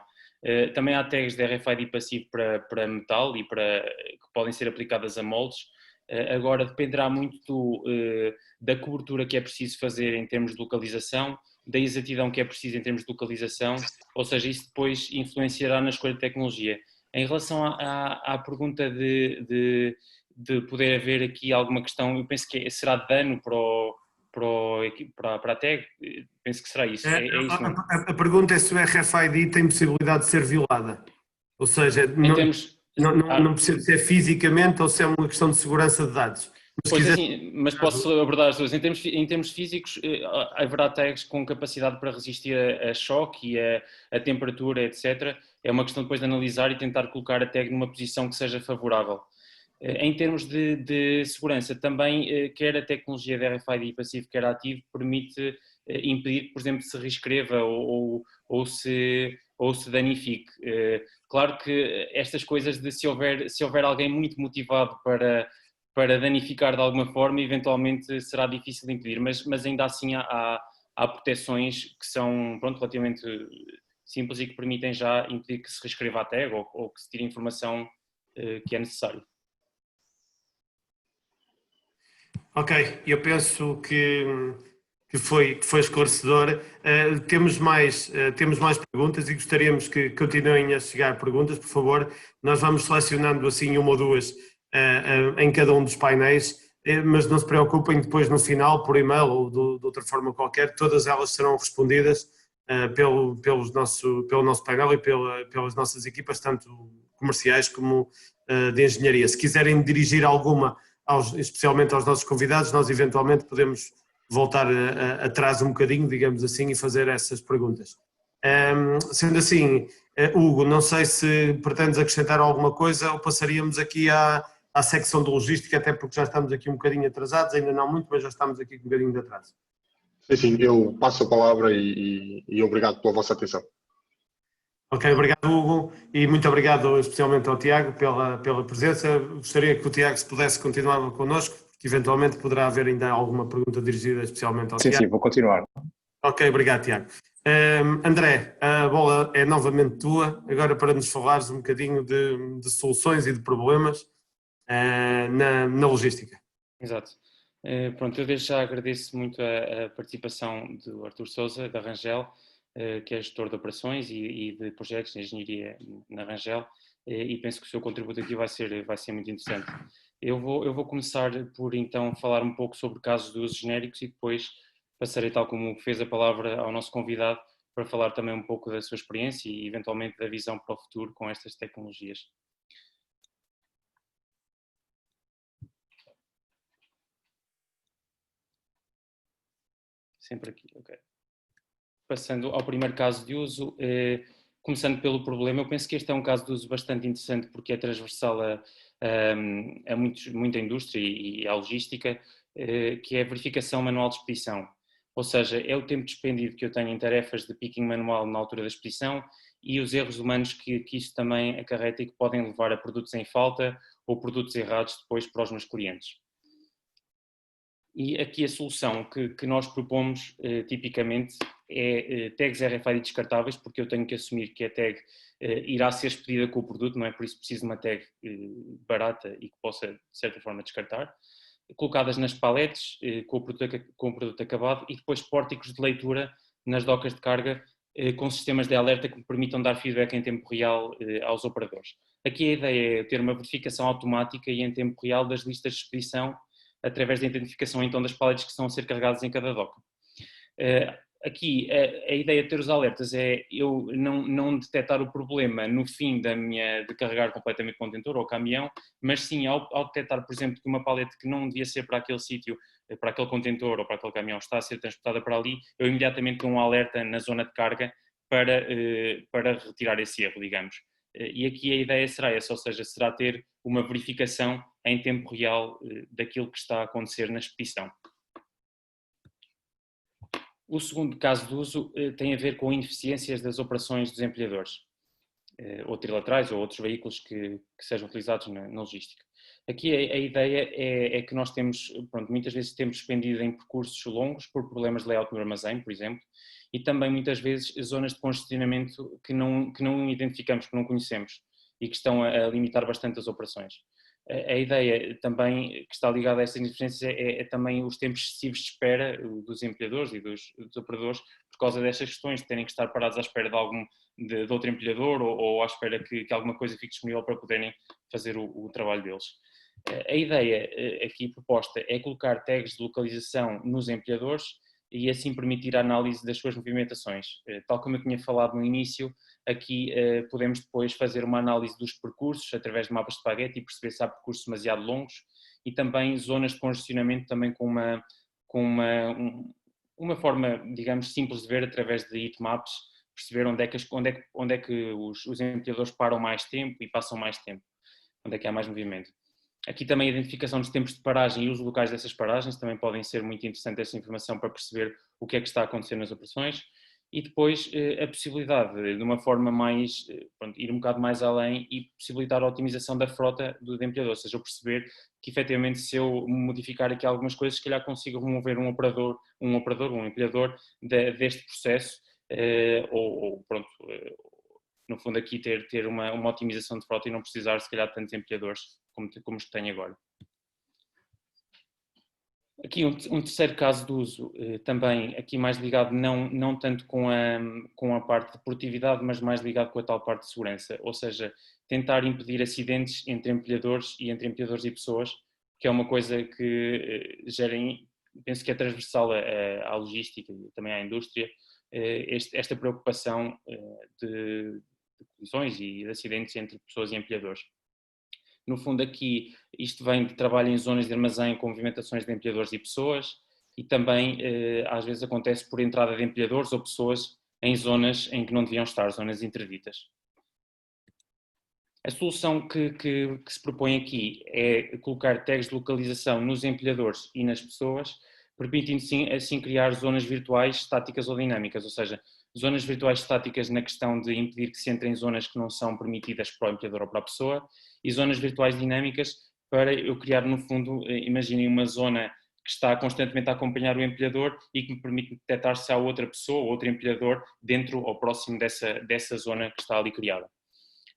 Também há tags de RFID passivo para metal e que podem ser aplicadas a moldes. Agora dependerá muito da cobertura que é preciso fazer em termos de localização, da exatidão que é preciso em termos de localização, ou seja, isso depois influenciará na escolha de tecnologia. Em relação à pergunta de poder haver aqui alguma questão, eu penso que será dano para a tag, penso que será isso. É isso, não? A pergunta é se o RFID tem possibilidade de ser violada, ou seja, não percebo se é fisicamente ou se é uma questão de segurança de dados. Mas posso abordar as duas. Em termos físicos, haverá tags com capacidade para resistir a choque e a temperatura, etc. É uma questão depois de analisar e tentar colocar a tag numa posição que seja favorável. Em termos de segurança, também quer a tecnologia de RFID passivo, quer ativo, permite impedir que, por exemplo, se reescreva ou se danifique. Claro que estas coisas se houver alguém muito motivado para danificar de alguma forma, eventualmente será difícil de impedir, mas ainda assim há proteções que são relativamente simples e que permitem já impedir que se reescreva a tag ou que se tire a informação que é necessário. Ok, eu penso que foi esclarecedor. Temos mais perguntas e gostaríamos que continuem a chegar perguntas, por favor. Nós vamos selecionando assim uma ou duas em cada um dos painéis, mas não se preocupem, depois no final, por e-mail ou de outra forma qualquer, todas elas serão respondidas pelo nosso painel e pelas nossas equipas, tanto comerciais como de engenharia. Se quiserem dirigir alguma, especialmente aos nossos convidados, nós eventualmente podemos voltar atrás um bocadinho, digamos assim, e fazer essas perguntas. Sendo assim, Hugo, não sei se pretendes acrescentar alguma coisa ou passaríamos aqui à secção de logística, até porque já estamos aqui um bocadinho atrasados, ainda não muito, mas já estamos aqui com um bocadinho de atraso. Sim, eu passo a palavra e obrigado pela vossa atenção. Ok, obrigado Hugo e muito obrigado especialmente ao Tiago pela presença. Gostaria que o Tiago se pudesse continuar connosco, porque eventualmente poderá haver ainda alguma pergunta dirigida especialmente ao Tiago. Sim, vou continuar. Ok, obrigado Tiago. André, a bola é novamente tua, agora para nos falares um bocadinho de soluções e de problemas na logística. Exato. Pronto, eu desde já agradeço muito a participação do Artur Sousa, da Rangel, que é gestor de operações e de projetos de engenharia na Rangel, e penso que o seu contributo aqui vai ser muito interessante. Eu vou começar por então falar um pouco sobre casos de usos genéricos e depois passarei, tal como fez a palavra, ao nosso convidado para falar também um pouco da sua experiência e eventualmente da visão para o futuro com estas tecnologias. Sempre aqui, ok. Passando ao primeiro caso de uso, começando pelo problema, eu penso que este é um caso de uso bastante interessante porque é transversal a muita indústria e à logística, que é a verificação manual de expedição. Ou seja, é o tempo despendido que eu tenho em tarefas de picking manual na altura da expedição e os erros humanos que isso também acarreta e que podem levar a produtos em falta ou produtos errados depois para os meus clientes. E aqui a solução que nós propomos tipicamente é tags RFID descartáveis, porque eu tenho que assumir que a tag irá ser expedida com o produto, não é? Por isso preciso de uma tag barata e que possa, de certa forma, descartar. Colocadas nas paletes com o produto acabado e depois pórticos de leitura nas docas de carga com sistemas de alerta que me permitam dar feedback em tempo real aos operadores. Aqui a ideia é ter uma verificação automática e em tempo real das listas de expedição através da identificação então das paletes que estão a ser carregadas em cada doca. Aqui a ideia de ter os alertas é eu não detectar o problema no fim de carregar completamente o contentor ou o caminhão, mas sim ao detectar, por exemplo, que uma palete que não devia ser para aquele sítio, para aquele contentor ou para aquele caminhão está a ser transportada para ali, eu imediatamente dou um alerta na zona de carga para retirar esse erro, digamos. E aqui a ideia será essa, ou seja, será ter uma verificação em tempo real daquilo que está a acontecer na expedição. O segundo caso de uso tem a ver com ineficiências das operações dos empilhadores, ou trilaterais ou outros veículos que sejam utilizados na logística. Aqui a ideia é que nós temos, muitas vezes temos expendido em percursos longos por problemas de layout no armazém, por exemplo, e também muitas vezes zonas de congestionamento que não identificamos, que não conhecemos e que estão a limitar bastante as operações. A ideia também que está ligada a estas ineficiências é também os tempos excessivos de espera dos empilhadores e dos operadores por causa destas questões de terem que estar parados à espera de outro empilhador ou à espera que alguma coisa fique disponível para poderem fazer o trabalho deles. A ideia aqui proposta é colocar tags de localização nos empilhadores e assim permitir a análise das suas movimentações. Tal como eu tinha falado no início, aqui podemos depois fazer uma análise dos percursos através de mapas de spaghetti e perceber se há percursos demasiado longos e também zonas de congestionamento também com uma forma, digamos, simples de ver através de heatmaps, perceber onde é que os empilhadores param mais tempo e passam mais tempo, onde é que há mais movimento. Aqui também a identificação dos tempos de paragem e os locais dessas paragens também podem ser muito interessante essa informação para perceber o que é que está a acontecer nas operações e depois a possibilidade de uma forma mais, ir um bocado mais além e possibilitar a otimização da frota do empilhador, ou seja, eu perceber que efetivamente se eu modificar aqui algumas coisas, se calhar consigo remover um empilhador deste processo no fundo aqui ter uma otimização de frota e não precisar se calhar de tantos empilhadores como os que tenho agora. Aqui um terceiro caso de uso, também aqui mais ligado não tanto com a parte de produtividade, mas mais ligado com a tal parte de segurança, ou seja, tentar impedir acidentes entre empilhadores e pessoas, que é uma coisa que penso que é transversal à logística e também à indústria, esta preocupação de colisões e de acidentes entre pessoas e empilhadores. No fundo aqui isto vem de trabalho em zonas de armazém com movimentações de empilhadores e pessoas e também às vezes acontece por entrada de empilhadores ou pessoas em zonas em que não deviam estar, zonas interditas. A solução que se propõe aqui é colocar tags de localização nos empilhadores e nas pessoas, permitindo assim criar zonas virtuais estáticas ou dinâmicas, ou seja, zonas virtuais estáticas na questão de impedir que se entre em zonas que não são permitidas para o empilhador ou para a pessoa e zonas virtuais dinâmicas para eu criar, no fundo, imaginem uma zona que está constantemente a acompanhar o empilhador e que me permite detectar se há outra pessoa ou outro empilhador dentro ou próximo dessa zona que está ali criada.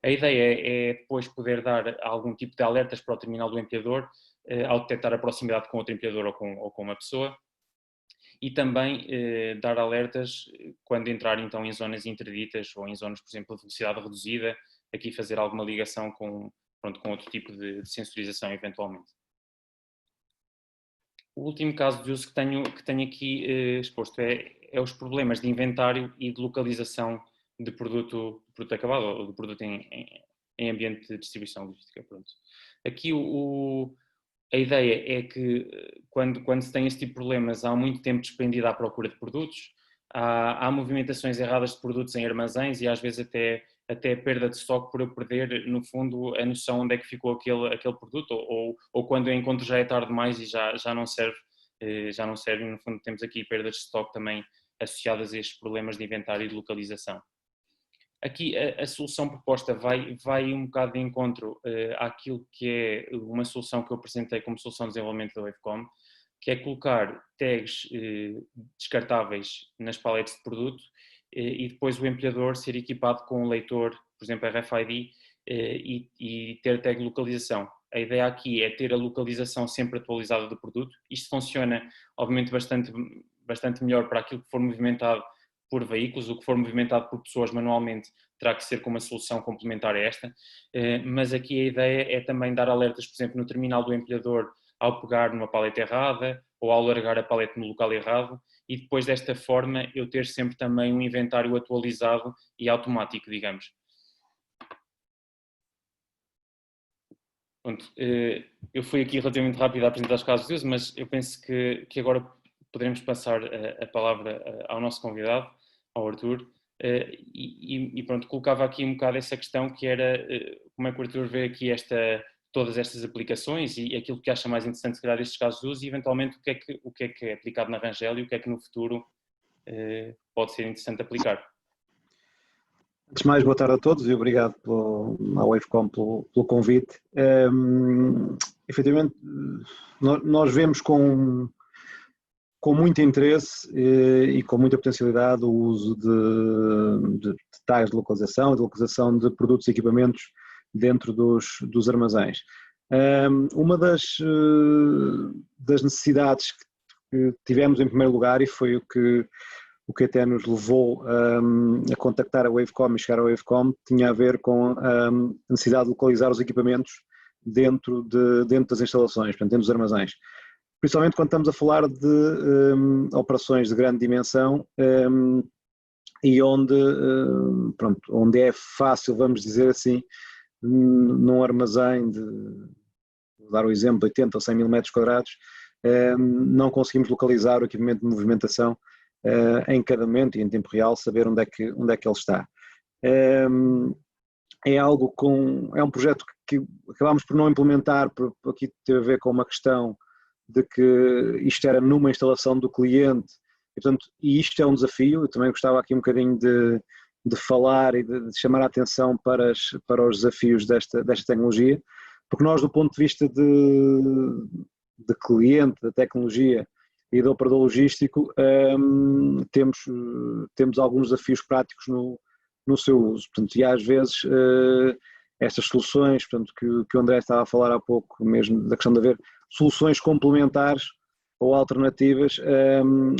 A ideia é depois poder dar algum tipo de alertas para o terminal do empilhador ao detectar a proximidade com outro empilhador ou com uma pessoa, e também dar alertas quando entrar então em zonas interditas ou em zonas, por exemplo, de velocidade reduzida, aqui fazer alguma ligação com outro tipo de sensorização eventualmente. O último caso de uso que tenho aqui exposto é os problemas de inventário e de localização de produto acabado ou de produto em ambiente de distribuição logística. Pronto. Aqui a ideia é que quando se tem este tipo de problemas há muito tempo despendido à procura de produtos, há movimentações erradas de produtos em armazéns e às vezes até perda de estoque por eu perder, no fundo, a noção onde é que ficou aquele produto ou quando eu encontro já é tarde demais e já não serve, no fundo temos aqui perdas de estoque também associadas a estes problemas de inventário e de localização. Aqui a solução proposta vai um bocado de encontro àquilo que é uma solução que eu apresentei como solução de desenvolvimento da Wavecom, que é colocar tags descartáveis nas paletes de produto e depois o empilhador ser equipado com um leitor, por exemplo RFID, e ter tag de localização. A ideia aqui é ter a localização sempre atualizada do produto. Isto funciona, obviamente, bastante melhor para aquilo que for movimentado por veículos, o que for movimentado por pessoas manualmente terá que ser com uma solução complementar a esta, mas aqui a ideia é também dar alertas, por exemplo, no terminal do empilhador ao pegar numa paleta errada ou ao largar a paleta no local errado e depois desta forma eu ter sempre também um inventário atualizado e automático, digamos. Pronto, eu fui aqui relativamente rápido a apresentar os casos de uso, mas eu penso que agora poderemos passar a palavra ao nosso convidado, ao Arthur, e pronto, colocava aqui um bocado essa questão que era como é que o Arthur vê aqui todas estas aplicações e aquilo que acha mais interessante se calhar destes casos de uso e eventualmente o que é aplicado na Rangel e o que é que no futuro pode ser interessante aplicar. Antes de mais, boa tarde a todos e obrigado à Wavecom pelo convite. Efetivamente, nós vemos com muito interesse e com muita potencialidade o uso de tags de localização e de localização de produtos e equipamentos dentro dos armazéns. Uma das necessidades que tivemos em primeiro lugar, e foi o que até nos levou a contactar a Wavecom e chegar à Wavecom, tinha a ver com a necessidade de localizar os equipamentos dentro das instalações, portanto, dentro dos armazéns. Principalmente quando estamos a falar de operações de grande dimensão e onde é fácil, vamos dizer assim, num armazém vou dar o exemplo de 80 ou 100 mil metros quadrados, não conseguimos localizar o equipamento de movimentação em cada momento e em tempo real, saber onde é que ele está. É um projeto que acabámos por não implementar, aqui teve a ver com uma questão de que isto era numa instalação do cliente, e isto é um desafio. Eu também gostava aqui um bocadinho de falar e de chamar a atenção para os desafios desta tecnologia, porque nós, do ponto de vista de cliente, da tecnologia e do operador logístico, temos alguns desafios práticos no seu uso. Portanto, e às vezes estas soluções, portanto, que o André estava a falar há pouco, mesmo da questão de haver soluções complementares ou alternativas,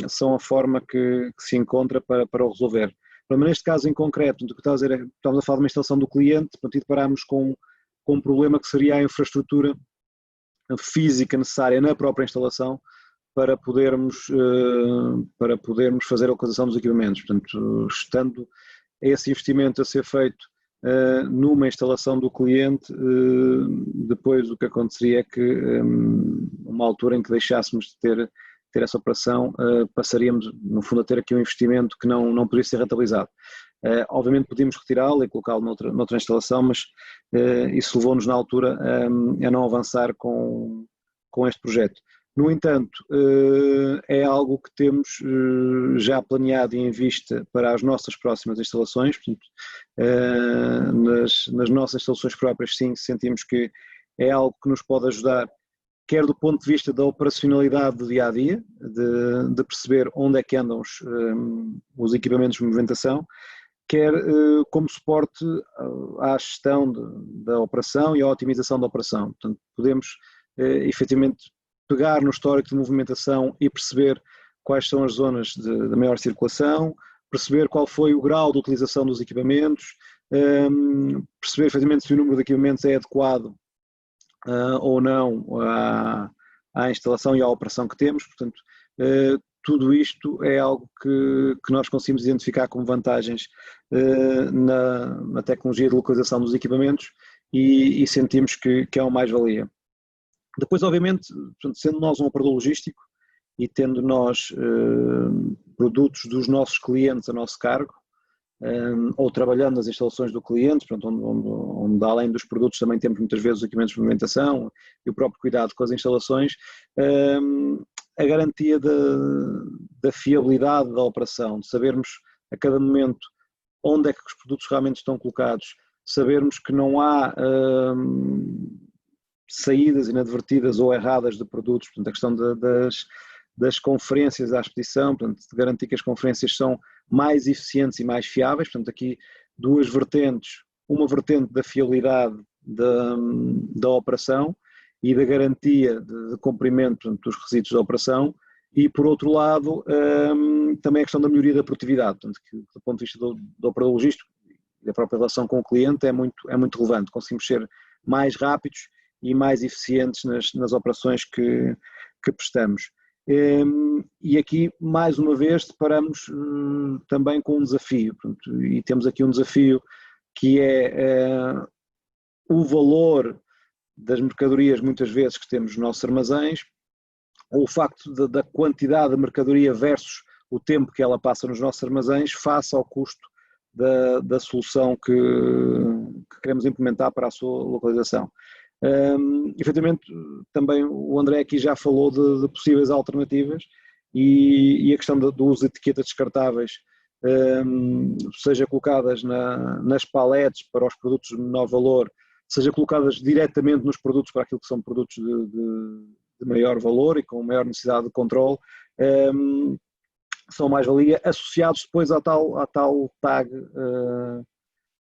são a forma que se encontra para o resolver. Mas neste caso em concreto, o que estamos a falar de uma instalação do cliente, portanto, e deparámos com um problema que seria a infraestrutura física necessária na própria instalação para podermos fazer a localização dos equipamentos. Portanto, estando esse investimento a ser feito numa instalação do cliente, depois o que aconteceria é que uma altura em que deixássemos de ter essa operação, passaríamos no fundo a ter aqui um investimento que não poderia ser rentabilizado. Obviamente podíamos retirá-lo e colocá-lo noutra instalação, mas isso levou-nos na altura a não avançar com este projeto. No entanto, é algo que temos já planeado e em vista para as nossas próximas instalações. Portanto, nas nossas instalações próprias, sim, sentimos que é algo que nos pode ajudar, quer do ponto de vista da operacionalidade do dia-a-dia, de perceber onde é que andam os equipamentos de movimentação, quer como suporte à gestão da operação e à otimização da operação. Portanto, podemos efetivamente pegar no histórico de movimentação e perceber quais são as zonas de maior circulação, perceber qual foi o grau de utilização dos equipamentos, perceber efetivamente se o número de equipamentos é adequado ou não à instalação e à operação que temos. Portanto, tudo isto é algo que nós conseguimos identificar como vantagens na tecnologia de localização dos equipamentos e sentimos que é uma mais-valia. Depois, obviamente, portanto, sendo nós um operador logístico e tendo nós produtos dos nossos clientes a nosso cargo, ou trabalhando nas instalações do cliente, portanto, onde além dos produtos também temos muitas vezes os equipamentos de movimentação e o próprio cuidado com as instalações, a garantia da fiabilidade da operação, de sabermos a cada momento onde é que os produtos realmente estão colocados, sabermos que não há saídas inadvertidas ou erradas de produtos, portanto a questão das conferências à expedição, portanto de garantir que as conferências são mais eficientes e mais fiáveis, portanto aqui duas vertentes, uma vertente da fiabilidade da operação e da garantia de cumprimento, portanto, dos requisitos da operação, e por outro lado também a questão da melhoria da produtividade, portanto que do ponto de vista do operador logístico e da própria relação com o cliente é muito relevante, conseguimos ser mais rápidos e mais eficientes nas operações que prestamos. E aqui, mais uma vez, deparamos também com um desafio, portanto, e temos aqui um desafio que é o valor das mercadorias, muitas vezes, que temos nos nossos armazéns, ou o facto da quantidade de mercadoria versus o tempo que ela passa nos nossos armazéns, face ao custo da solução que queremos implementar para a sua localização. Efetivamente, também o André aqui já falou de possíveis alternativas e a questão do uso de etiquetas descartáveis, seja colocadas nas paletes para os produtos de menor valor, seja colocadas diretamente nos produtos para aquilo que são produtos de maior valor e com maior necessidade de controle, são mais-valia, associados depois à tal tag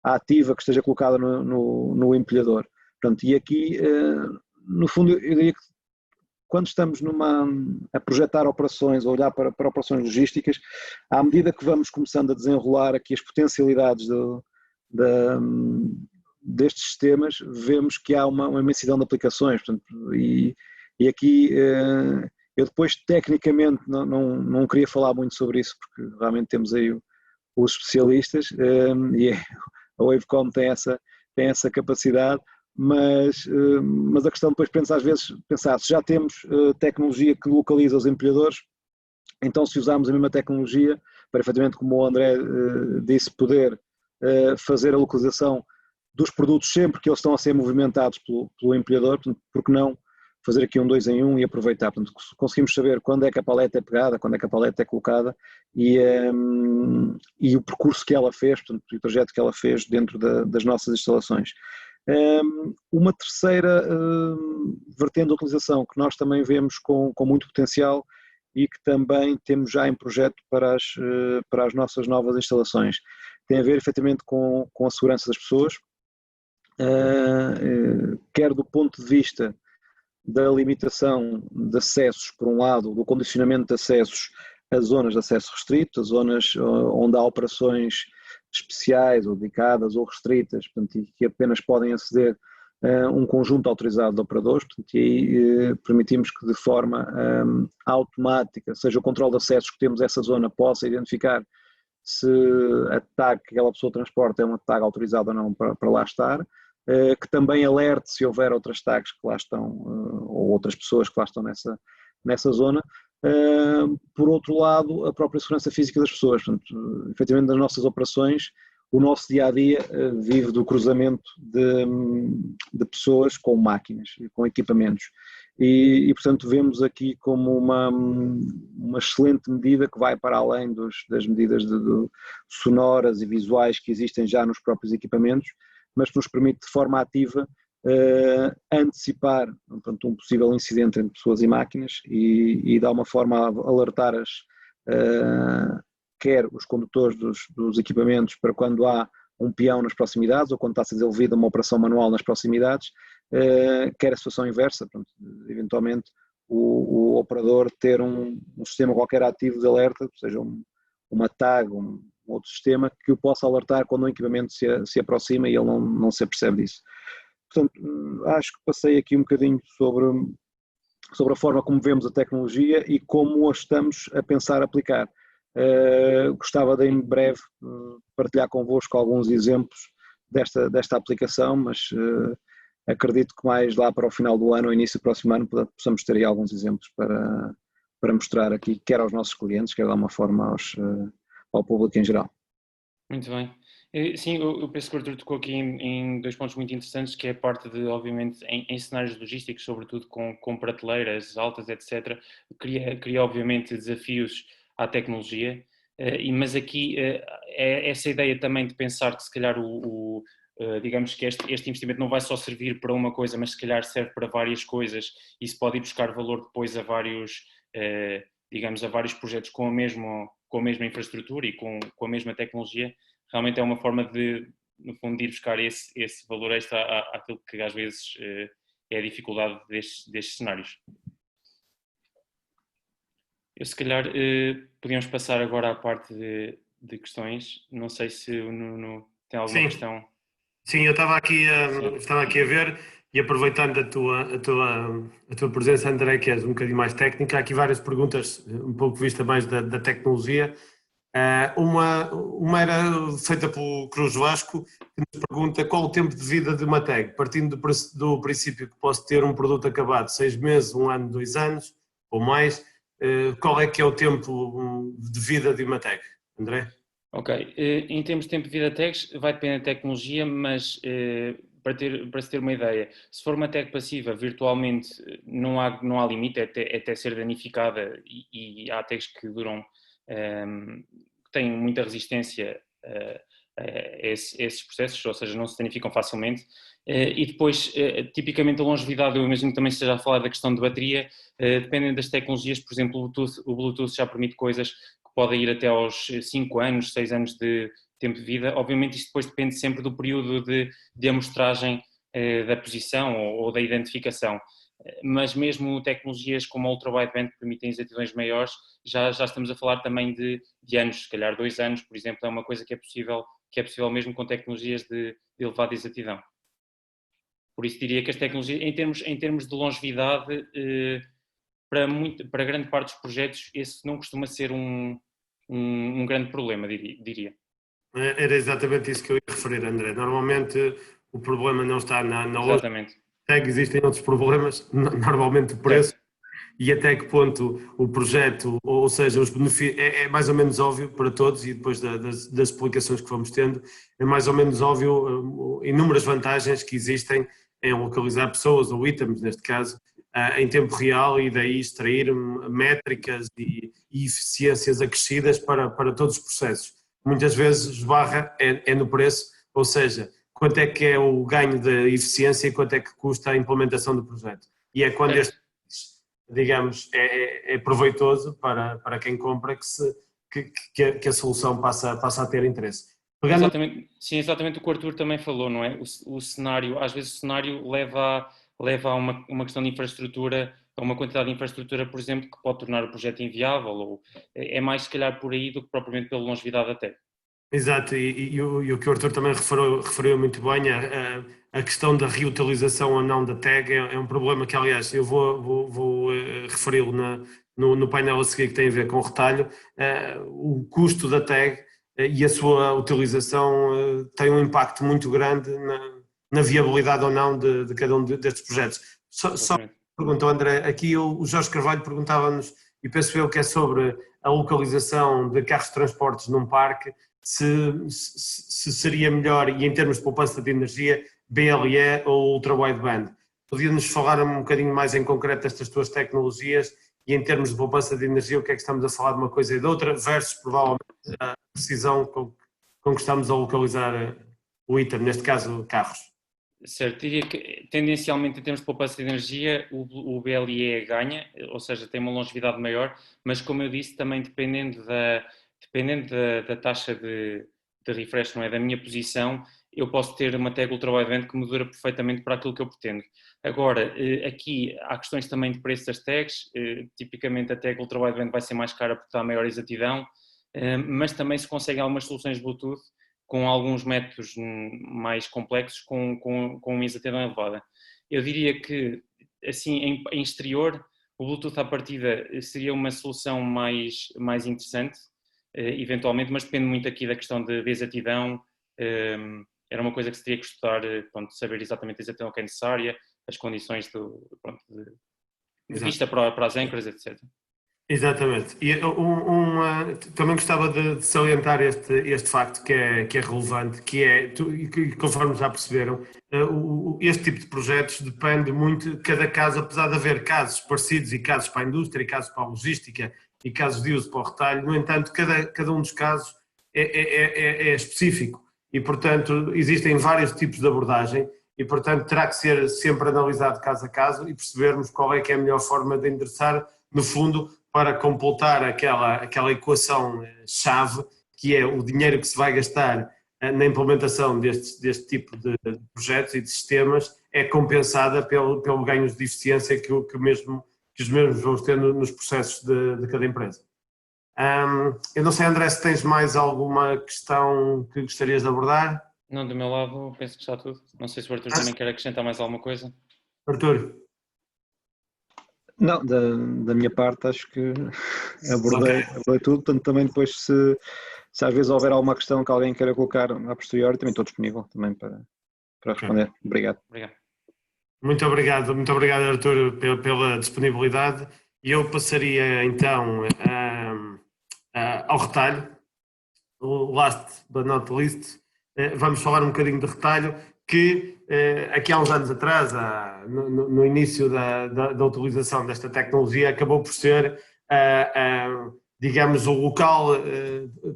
ativa que esteja colocada no empilhador. Portanto, e aqui, no fundo, eu diria que quando estamos a projetar operações, a olhar para operações logísticas, à medida que vamos começando a desenrolar aqui as potencialidades destes sistemas, vemos que há uma imensidão de aplicações. Portanto, e aqui, eu depois tecnicamente não queria falar muito sobre isso, porque realmente temos aí os especialistas, e a Wavecom tem essa capacidade. Mas a questão depois às vezes pensar, se já temos tecnologia que localiza os empilhadores, então se usarmos a mesma tecnologia para efetivamente, como o André disse, poder fazer a localização dos produtos sempre que eles estão a ser movimentados pelo empilhador, portanto, por que não fazer aqui um 2 em 1 e aproveitar, portanto conseguimos saber quando é que a paleta é pegada, quando é que a paleta é colocada e o percurso que ela fez, portanto o trajeto que ela fez dentro das nossas instalações. Uma terceira vertente de utilização que nós também vemos com muito potencial e que também temos já em projeto para as nossas novas instalações tem a ver efetivamente com a segurança das pessoas, quer do ponto de vista da limitação de acessos, por um lado, do condicionamento de acessos a zonas de acesso restrito, a zonas onde há operações especiais ou dedicadas ou restritas, portanto, e que apenas podem aceder a um conjunto autorizado de operadores, portanto, e aí permitimos que de forma automática, seja o controle de acessos que temos a essa zona, possa identificar se a tag que aquela pessoa transporta é uma tag autorizada ou não para lá estar, que também alerte se houver outras tags que lá estão, ou outras pessoas que lá estão nessa zona. Por outro lado, a própria segurança física das pessoas, portanto, efetivamente nas nossas operações, o nosso dia-a-dia vive do cruzamento de pessoas com máquinas, com equipamentos e portanto vemos aqui como uma excelente medida que vai para além das medidas sonoras e visuais que existem já nos próprios equipamentos, mas que nos permite de forma ativa antecipar, portanto, um possível incidente entre pessoas e máquinas e de alguma forma alertar quer os condutores dos equipamentos para quando há um peão nas proximidades ou quando está a ser desenvolvida uma operação manual nas proximidades, quer a situação inversa, portanto, eventualmente o operador ter um sistema qualquer ativo de alerta, seja uma tag, um outro sistema que o possa alertar quando um equipamento se aproxima e ele não se apercebe disso. Portanto, acho que passei aqui um bocadinho sobre a forma como vemos a tecnologia e como a estamos a pensar aplicar. Gostava de em breve partilhar convosco alguns exemplos desta aplicação, mas acredito que mais lá para o final do ano ou início do próximo ano possamos ter aí alguns exemplos para mostrar aqui, quer aos nossos clientes, quer de alguma forma ao público em geral. Muito bem. Sim, eu penso que o Artur tocou aqui em 2 pontos muito interessantes, que é a parte de, obviamente, em cenários logísticos, sobretudo com prateleiras altas, etc., cria obviamente desafios à tecnologia, mas aqui é essa ideia também de pensar que se calhar digamos que este investimento não vai só servir para uma coisa, mas se calhar serve para várias coisas e se pode ir buscar valor depois a vários projetos com a mesma infraestrutura e com a mesma tecnologia. Realmente é uma forma de, no fundo, de ir buscar esse valor extra àquilo que às vezes é a dificuldade destes cenários. Eu se calhar podíamos passar agora à parte de questões. Não sei se o Nuno tem alguma questão. Sim, eu estava aqui a ver e aproveitando a tua presença, André, que és um bocadinho mais técnica, há aqui várias perguntas, um pouco vista mais da tecnologia. Uma era feita pelo Cruz Vasco, que nos pergunta qual o tempo de vida de uma tag, partindo do princípio que posso ter um produto acabado 6 meses, 1 ano, 2 anos ou mais, qual é que é o tempo de vida de uma tag, André? Ok, em termos de tempo de vida de tags vai depender da tecnologia, mas para se ter uma ideia, se for uma tag passiva, virtualmente não há limite até ser danificada e há tags que duram, que têm muita resistência a esses processos, ou seja, não se danificam facilmente. E depois, tipicamente a longevidade, eu imagino que também esteja a falar da questão de bateria, dependendo das tecnologias, por exemplo, o Bluetooth já permite coisas que podem ir até aos 5 anos, 6 anos de tempo de vida. Obviamente isto depois depende sempre do período de amostragem da posição ou da identificação. Mas mesmo tecnologias como a ultra-wideband que permitem exatidões maiores, já estamos a falar também de anos, se calhar 2 anos, por exemplo, é uma coisa que é possível mesmo com tecnologias de elevada exatidão. Por isso diria que as tecnologias, em termos de longevidade, para grande parte dos projetos, esse não costuma ser um grande problema, diria. Era exatamente isso que eu ia referir, André. Normalmente o problema não está na Exatamente. tag, existem outros problemas, normalmente o preço. Certo. E até que ponto o projeto, ou seja, os benefícios, é mais ou menos óbvio para todos e depois das explicações que vamos tendo, é mais ou menos óbvio inúmeras vantagens que existem em localizar pessoas ou itens, neste caso, em tempo real e daí extrair métricas e eficiências acrescidas para todos os processos. Muitas vezes esbarra no preço, ou seja, quanto é que é o ganho de eficiência e quanto é que custa a implementação do projeto. E é quando este, digamos, é proveitoso para quem compra que a solução passa a ter interesse. Exatamente, sim, exatamente o que o Artur também falou, não é? O cenário, às vezes o cenário leva a uma questão de infraestrutura, a uma quantidade de infraestrutura, por exemplo, que pode tornar o projeto inviável, ou é mais se calhar por aí do que propriamente pela longevidade da tag. Exato, e o que o Artur também referiu muito bem, a questão da reutilização ou não da tag é um problema que, aliás, eu vou referi-lo no painel a seguir, que tem a ver com o retalho. O custo da tag e a sua utilização tem um impacto muito grande na viabilidade ou não de cada um destes projetos. Só perguntou, André, aqui o Jorge Carvalho perguntava-nos, e penso eu que é sobre a localização de carros de transportes num parque, se seria melhor, e em termos de poupança de energia, BLE ou ultra-wideband. Podia-nos falar um bocadinho mais em concreto destas tuas tecnologias e em termos de poupança de energia, o que é que estamos a falar de uma coisa e de outra, versus provavelmente a precisão com que estamos a localizar o item, neste caso carros. Certo, diria que tendencialmente em termos de poupança de energia o BLE ganha, ou seja, tem uma longevidade maior, mas como eu disse, também dependendo da taxa de refresh, não é, da minha posição, eu posso ter uma tag ultra wideband que me dura perfeitamente para aquilo que eu pretendo. Agora, aqui há questões também de preço das tags, tipicamente a tag ultra wideband vai ser mais cara porque dá maior exatidão, mas também se conseguem algumas soluções Bluetooth com alguns métodos mais complexos com uma exatidão elevada. Eu diria que, assim, em exterior, o Bluetooth à partida seria uma solução mais interessante, eventualmente, mas depende muito aqui da questão de exatidão. Era uma coisa que se teria que estudar, pronto, saber exatamente a exatidão que é necessária, as condições de vista para as âncoras, etc. Exatamente. E também gostava de salientar este facto que é relevante, que é, e conforme já perceberam, este tipo de projetos depende muito de cada caso, apesar de haver casos parecidos e casos para a indústria, e casos para a logística, e casos de uso para o retalho, no entanto, cada um dos casos é específico e, portanto, existem vários tipos de abordagem e, portanto, terá que ser sempre analisado caso a caso e percebermos qual é que é a melhor forma de endereçar, no fundo, para completar aquela equação-chave, que é o dinheiro que se vai gastar na implementação deste tipo de projetos e de sistemas, é compensada pelo ganho de eficiência que os mesmos vão ter nos processos de cada empresa. Eu não sei, André, se tens mais alguma questão que gostarias de abordar? Não, do meu lado, penso que está tudo. Não sei se o Arthur também quer acrescentar mais alguma coisa. Arthur? Não, da minha parte acho que abordei tudo, portanto também depois se às vezes houver alguma questão que alguém queira colocar a posteriori, também estou disponível também para responder. Obrigado. Muito obrigado Arthur pela disponibilidade e eu passaria então ao retalho, last but not least, vamos falar um bocadinho de retalho que aqui há uns anos atrás, no início da utilização desta tecnologia, acabou por ser, digamos, o local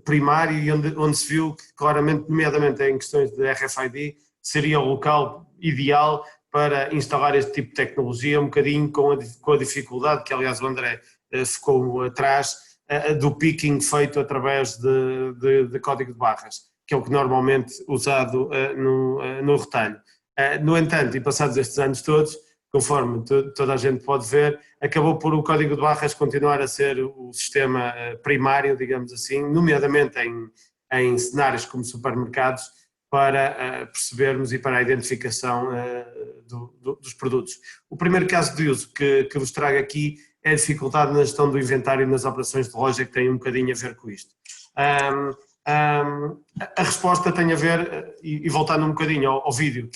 primário e onde se viu que claramente, nomeadamente em questões de RFID, seria o local ideal para instalar este tipo de tecnologia, um bocadinho com a dificuldade, que aliás o André ficou atrás, do picking feito através de código de barras, que é o que normalmente usado no retalho. No entanto, e passados estes anos todos, conforme toda a gente pode ver, acabou por o código de barras continuar a ser o sistema primário, digamos assim, nomeadamente em cenários como supermercados, para percebermos e para a identificação dos produtos. O primeiro caso de uso que vos trago aqui é a dificuldade na gestão do inventário e nas operações de loja, que tem um bocadinho a ver com isto. A resposta tem a ver, e voltando um bocadinho ao vídeo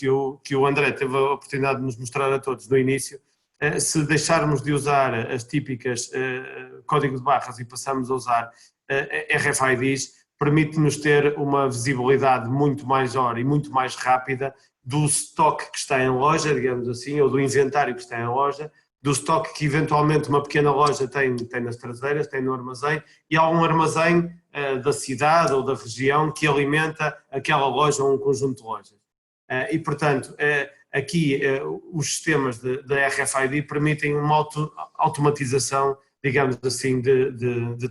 que o André teve a oportunidade de nos mostrar a todos no início, se deixarmos de usar as típicas código de barras e passarmos a usar RFIDs, permite-nos ter uma visibilidade muito maior e muito mais rápida do estoque que está em loja, digamos assim, ou do inventário que está em loja, do estoque que eventualmente uma pequena loja tem nas traseiras, tem no armazém, e há um armazém da cidade ou da região que alimenta aquela loja ou um conjunto de lojas. E, portanto, aqui os sistemas de RFID permitem uma automatização, digamos assim, de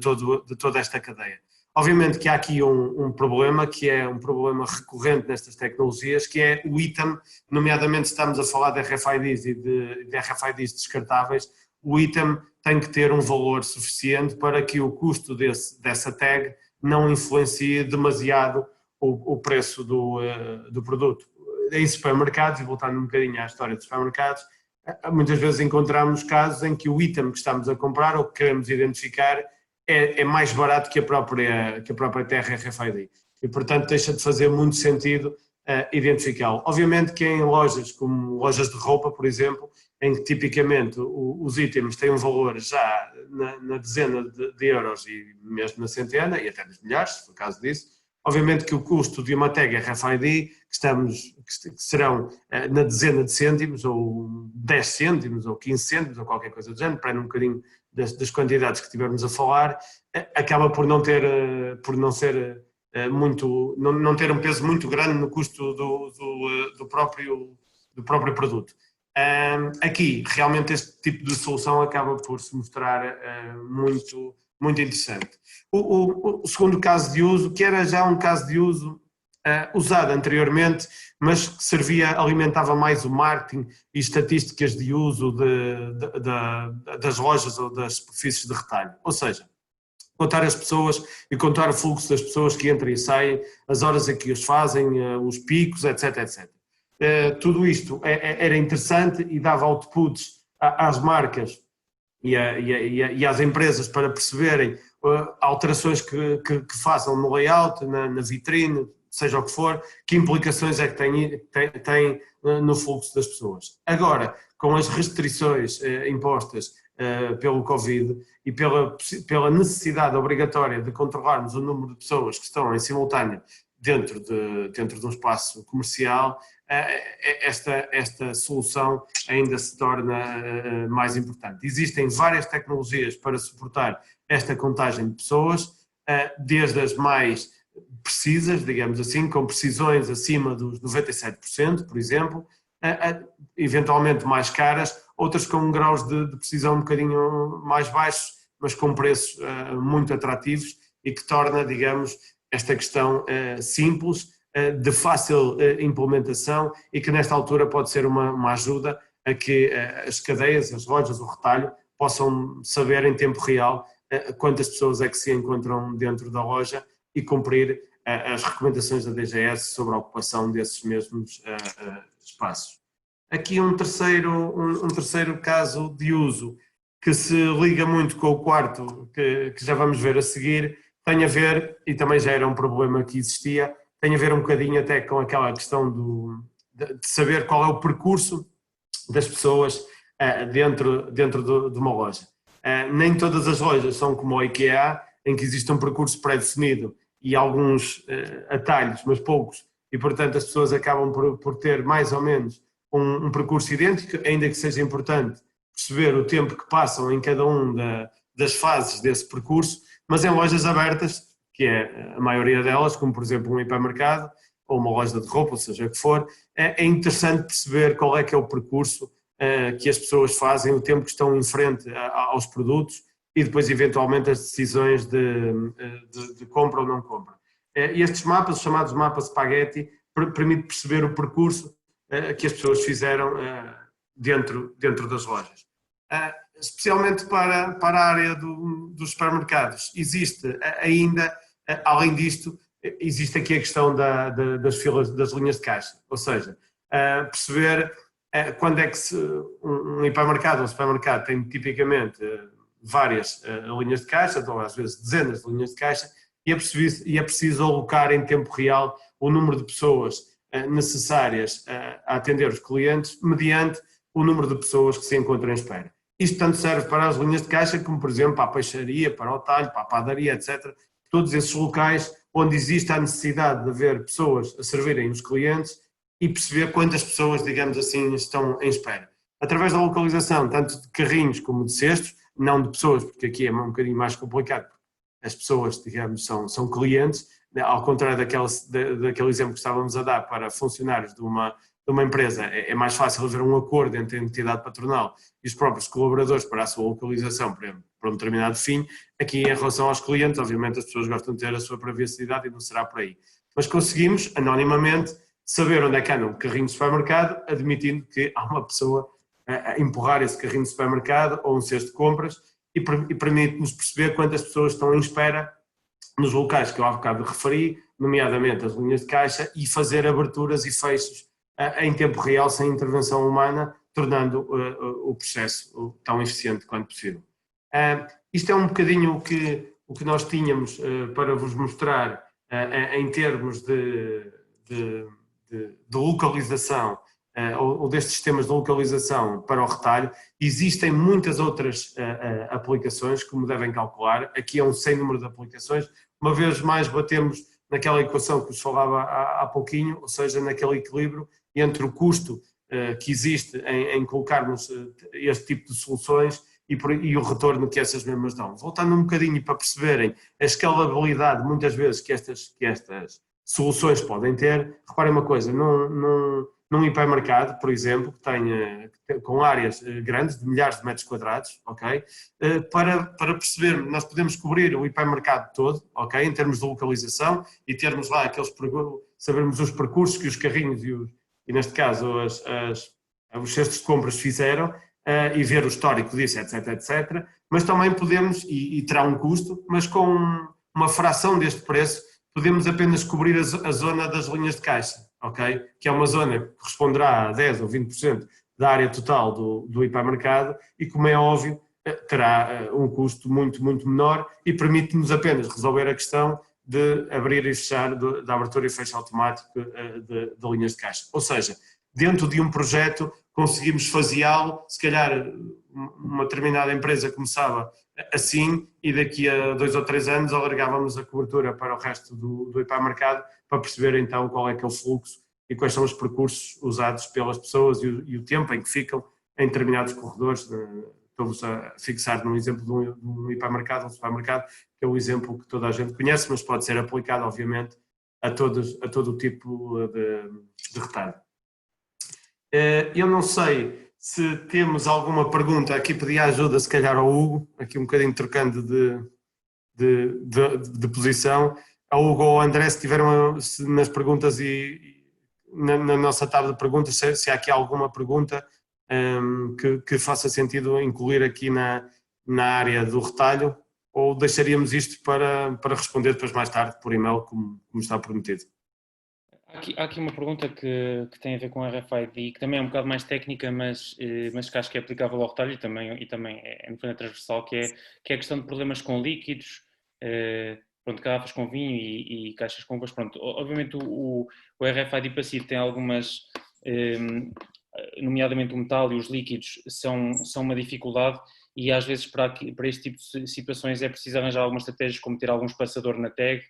toda esta cadeia. Obviamente que há aqui um problema, que é um problema recorrente nestas tecnologias, que é o item, nomeadamente estamos a falar de RFIDs e de RFIDs descartáveis, o item tem que ter um valor suficiente para que o custo dessa tag não influencie demasiado o preço do produto. Em supermercados, e voltando um bocadinho à história dos supermercados, muitas vezes encontramos casos em que o item que estamos a comprar ou que queremos identificar é mais barato que a própria tag RFID e, portanto, deixa de fazer muito sentido identificá-lo. Obviamente que em lojas como lojas de roupa, por exemplo, em que tipicamente os itens têm um valor já na dezena de euros e mesmo na centena, e até nos milhares, se for o caso disso, obviamente que o custo de uma tag RFID, que serão na dezena de cêntimos, ou 10 cêntimos, ou 15 cêntimos, ou qualquer coisa do género, para um bocadinho das quantidades que estivermos a falar, acaba por não ter um peso muito grande no custo do próprio do próprio produto. Aqui, realmente, este tipo de solução acaba por se mostrar muito, muito interessante. O segundo caso de uso, que era já um caso de uso usado anteriormente, mas que alimentava mais o marketing e estatísticas de uso das lojas ou das superfícies de retalho. Ou seja, contar as pessoas e contar o fluxo das pessoas que entram e saem, as horas em que os fazem, os picos, etc, etc. Tudo isto era interessante e dava outputs às marcas e às empresas para perceberem alterações que façam no layout, na vitrine, seja o que for, que implicações é que tem no fluxo das pessoas. Agora, com as restrições impostas pelo Covid e pela necessidade obrigatória de controlarmos o número de pessoas que estão em simultâneo dentro de um espaço comercial, esta solução ainda se torna mais importante. Existem várias tecnologias para suportar esta contagem de pessoas, desde as mais precisas, digamos assim, com precisões acima dos 97%, por exemplo, eventualmente mais caras, outras com graus de precisão um bocadinho mais baixos, mas com preços muito atrativos e que torna, digamos, esta questão simples, de fácil implementação e que nesta altura pode ser uma ajuda a que as cadeias, as lojas, o retalho possam saber em tempo real quantas pessoas é que se encontram dentro da loja e cumprir as recomendações da DGS sobre a ocupação desses mesmos espaços. Aqui um terceiro caso de uso que se liga muito com o quarto, que já vamos ver a seguir, tem a ver, e também já era um problema que existia, tem a ver um bocadinho até com aquela questão de saber qual é o percurso das pessoas dentro de uma loja. Nem todas as lojas são como a IKEA, em que existe um percurso pré-definido e alguns atalhos, mas poucos, e portanto as pessoas acabam por ter mais ou menos um percurso idêntico, ainda que seja importante perceber o tempo que passam em cada das fases desse percurso, mas em lojas abertas, que é a maioria delas, como por exemplo um hipermercado ou uma loja de roupa, ou seja o que for, é interessante perceber qual é que é o percurso que as pessoas fazem, o tempo que estão em frente aos produtos e depois eventualmente as decisões de compra ou não compra. Estes mapas, os chamados mapas spaghetti, permitem perceber o percurso que as pessoas fizeram dentro das lojas. Especialmente para a área dos supermercados, existe ainda, além disto, existe aqui a questão das filas, das linhas de caixa, ou seja, perceber quando é que um hipermercado ou um supermercado tem tipicamente várias linhas de caixa, ou às vezes dezenas de linhas de caixa, e é preciso alocar em tempo real o número de pessoas necessárias a atender os clientes mediante o número de pessoas que se encontram em espera. Isto tanto serve para as linhas de caixa como, por exemplo, para a peixaria, para o talho, para a padaria, etc. Todos esses locais onde existe a necessidade de haver pessoas a servirem os clientes e perceber quantas pessoas, digamos assim, estão em espera. Através da localização, tanto de carrinhos como de cestos, não de pessoas, porque aqui é um bocadinho mais complicado, as pessoas, digamos, são clientes, ao contrário daquele exemplo que estávamos a dar para funcionários de uma empresa, é mais fácil haver um acordo entre a entidade patronal e os próprios colaboradores para a sua localização para um determinado fim. Aqui, em relação aos clientes, obviamente as pessoas gostam de ter a sua privacidade e não será por aí. Mas conseguimos, anonimamente, saber onde é que anda um carrinho de supermercado, admitindo que há uma pessoa a empurrar esse carrinho de supermercado ou um cesto de compras e permite-nos perceber quantas pessoas estão em espera nos locais que eu há bocado referi, nomeadamente as linhas de caixa, e fazer aberturas e fechos em tempo real, sem intervenção humana, tornando o processo tão eficiente quanto possível. Isto é um bocadinho o que nós tínhamos para vos mostrar em termos de localização ou destes sistemas de localização para o retalho. Existem muitas outras aplicações, como devem calcular. Aqui é um sem número de aplicações. Uma vez mais batemos naquela equação que vos falava há pouquinho, ou seja, naquele equilíbrio entre o custo que existe em colocarmos este tipo de soluções e o retorno que essas mesmas dão. Voltando um bocadinho para perceberem a escalabilidade, muitas vezes, que estas soluções podem ter, reparem uma coisa, num hipermercado, por exemplo, que tenha, com áreas grandes, de milhares de metros quadrados, ok? Para perceber, nós podemos cobrir o hipermercado todo, ok? Em termos de localização e termos lá sabermos os percursos que os carrinhos e neste caso os cestos de compras fizeram e ver o histórico disso, etc, etc. Mas também podemos, e terá um custo, mas com uma fração deste preço, podemos apenas cobrir a zona das linhas de caixa, ok? Que é uma zona que corresponderá a 10 ou 20% da área total do hipermercado e, como é óbvio, terá um custo muito, muito menor e permite-nos apenas resolver a questão de abrir e fechar, da abertura e fecho automático de linhas de caixa. Ou seja, dentro de um projeto conseguimos faseá-lo, se calhar uma determinada empresa começava assim e daqui a 2 ou 3 anos alargávamos a cobertura para o resto do hipermercado para perceber então qual é que é o fluxo e quais são os percursos usados pelas pessoas e o tempo em que ficam em determinados corredores. Estou-vos a fixar num exemplo de um hipermercado, um supermercado, que é o exemplo que toda a gente conhece, mas pode ser aplicado obviamente a todo o tipo de retalho. Eu não sei se temos alguma pergunta, aqui pedi ajuda se calhar ao Hugo, aqui um bocadinho trocando de posição, ao Hugo ou ao André, se tiveram nas perguntas e na nossa tábua de perguntas, se há aqui alguma pergunta que faça sentido incluir aqui na área do retalho, ou deixaríamos isto para responder depois mais tarde por e-mail, como está prometido. Há aqui uma pergunta que tem a ver com a RFID, que também é um bocado mais técnica, mas que acho que é aplicável ao retalho e também no fundo é transversal, que é a questão de problemas com líquidos, pronto, garrafas com vinho e caixas com uvas. Pronto, obviamente o RFID passivo tem algumas, nomeadamente o metal e os líquidos, são uma dificuldade e às vezes para este tipo de situações é preciso arranjar algumas estratégias, como ter algum espaçador na tag,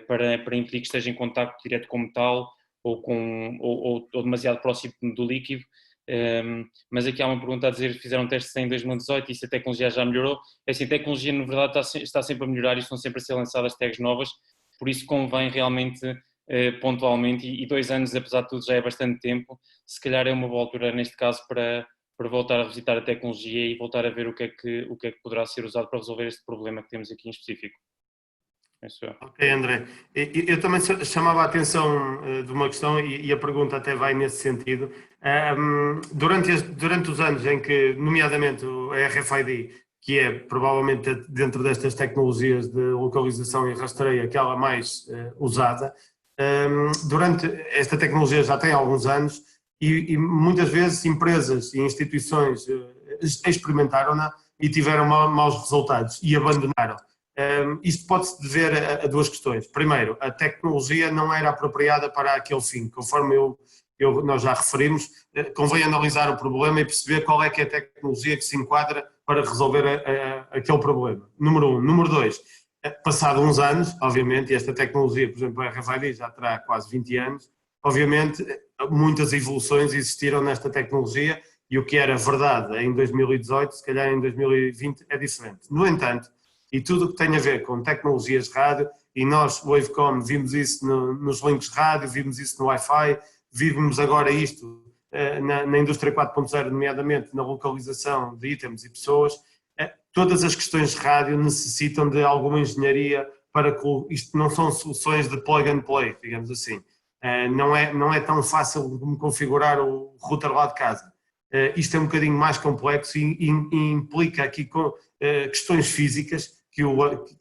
para impedir que esteja em contacto direto com o metal ou demasiado próximo do líquido. Mas aqui há uma pergunta a dizer: fizeram testes em 2018 e se a tecnologia já melhorou. Assim, a tecnologia na verdade está sempre a melhorar e estão sempre a ser lançadas tags novas, por isso convém realmente pontualmente, e 2 anos apesar de tudo já é bastante tempo, se calhar é uma boa altura neste caso para voltar a revisitar a tecnologia e voltar a ver o que é que poderá ser usado para resolver este problema que temos aqui em específico. Ok, André. Eu também chamava a atenção de uma questão e a pergunta até vai nesse sentido. Durante os anos em que, nomeadamente o RFID, que é provavelmente dentro destas tecnologias de localização e rastreio aquela mais usada, durante esta tecnologia já tem alguns anos e muitas vezes empresas e instituições experimentaram-na e tiveram maus resultados e abandonaram. Isto pode-se dever a 2 questões. Primeiro, a tecnologia não era apropriada para aquele fim. Conforme nós já referimos, convém analisar o problema e perceber qual é que é a tecnologia que se enquadra para resolver aquele problema. Número 1. Número 2, passado uns anos, obviamente, e esta tecnologia, por exemplo, a RFID já terá quase 20 anos, obviamente muitas evoluções existiram nesta tecnologia e o que era verdade em 2018, se calhar em 2020 é diferente. No entanto, e tudo o que tem a ver com tecnologias de rádio, e nós, o Wavecom, vimos isso nos links de rádio, vimos isso no Wi-Fi, vimos agora isto na indústria 4.0, nomeadamente na localização de itens e pessoas. Todas as questões de rádio necessitam de alguma engenharia para que isto não são soluções de plug and play, digamos assim. Não é tão fácil como configurar o router lá de casa. Isto é um bocadinho mais complexo e implica aqui questões físicas que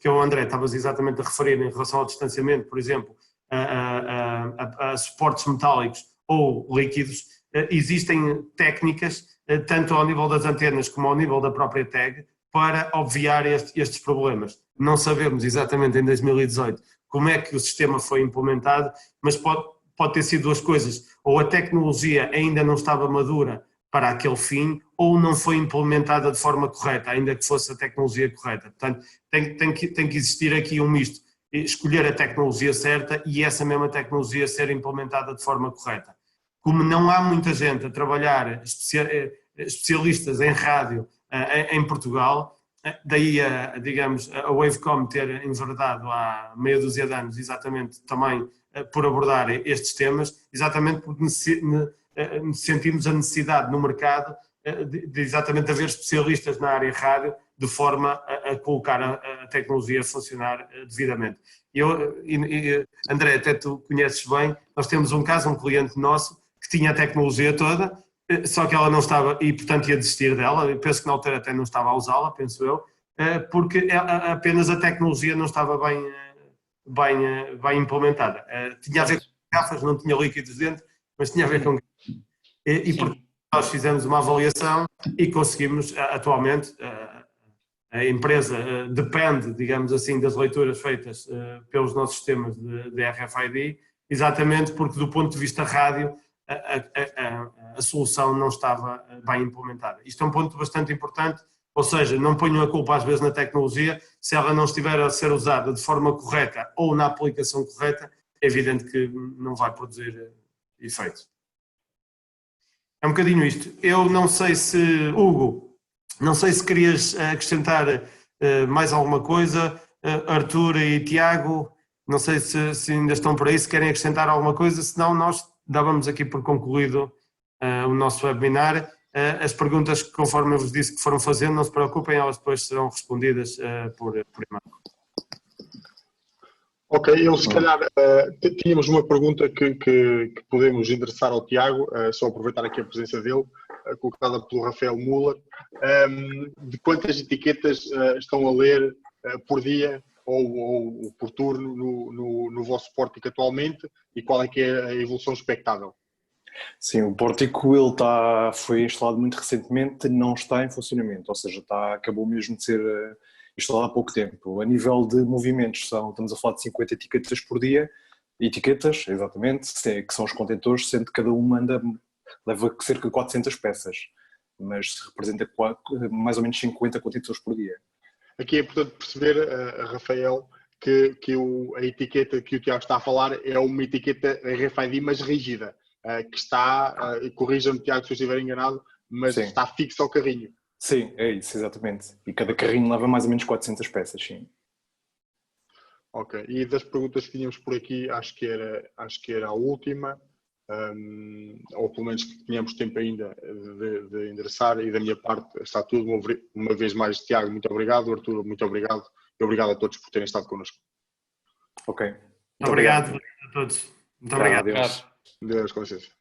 o André estavas exatamente a referir em relação ao distanciamento, por exemplo, a suportes metálicos ou líquidos. Existem técnicas, tanto ao nível das antenas como ao nível da própria tag, para obviar estes problemas. Não sabemos exatamente em 2018 como é que o sistema foi implementado, mas pode ter sido 2 coisas. Ou a tecnologia ainda não estava madura para aquele fim, ou não foi implementada de forma correta, ainda que fosse a tecnologia correta. Portanto, tem que existir aqui um misto. Escolher a tecnologia certa e essa mesma tecnologia ser implementada de forma correta. Como não há muita gente a trabalhar, especialistas em rádio em Portugal, daí a Wavecom ter enverdado há meia dúzia de anos exatamente também por abordar estes temas, exatamente porque sentimos a necessidade no mercado de exatamente haver especialistas na área rádio de forma a colocar a tecnologia a funcionar devidamente. André, até tu conheces bem, nós temos um caso, um cliente nosso, que tinha a tecnologia toda, só que ela não estava, e portanto ia desistir dela, eu penso que na altura até não estava a usá-la, penso eu, porque apenas a tecnologia não estava bem implementada. Tinha a ver com garrafas, não tinha líquidos dentro, mas tinha a ver com garrafas. E portanto nós fizemos uma avaliação e conseguimos, atualmente, a empresa depende, digamos assim, das leituras feitas pelos nossos sistemas de RFID, exatamente porque do ponto de vista rádio a solução não estava bem implementada. Isto é um ponto bastante importante, ou seja, não ponham a culpa às vezes na tecnologia, se ela não estiver a ser usada de forma correta ou na aplicação correta, é evidente que não vai produzir efeito. É um bocadinho isto. Eu não sei se, Hugo, não sei se querias acrescentar mais alguma coisa, Arthur e Tiago, não sei se ainda estão por aí, se querem acrescentar alguma coisa, senão nós dávamos aqui por concluído o nosso webinar. As perguntas, conforme eu vos disse que foram fazendo, não se preocupem, elas depois serão respondidas por e-mail. Ok, eu se calhar tínhamos uma pergunta que podemos endereçar ao Tiago, só aproveitar aqui a presença dele, colocada pelo Rafael Muller, de quantas etiquetas estão a ler por dia ou por turno no vosso pórtico atualmente e qual é que é a evolução expectável? Sim, o pórtico foi instalado muito recentemente, não está em funcionamento, ou seja, acabou mesmo de ser instalado há pouco tempo. A nível de movimentos, estamos a falar de 50 etiquetas por dia, exatamente, que são os contentores, sendo que cada uma leva cerca de 400 peças, mas representa mais ou menos 50 contentores por dia. Aqui é importante perceber, Rafael, que a etiqueta que o Tiago está a falar é uma etiqueta RFID, mas rígida, que está, corrija-me Tiago se eu estiver enganado, mas sim, está fixa ao carrinho. Sim, é isso, exatamente. E cada carrinho leva mais ou menos 400 peças, sim. Ok, e das perguntas que tínhamos por aqui, acho que era a última, ou pelo menos que tínhamos tempo ainda de endereçar, e da minha parte está tudo. Uma vez mais, Tiago, muito obrigado, Artur, muito obrigado, e obrigado a todos por terem estado connosco. Ok. Muito obrigado a todos. Muito obrigado. Deus, com licença.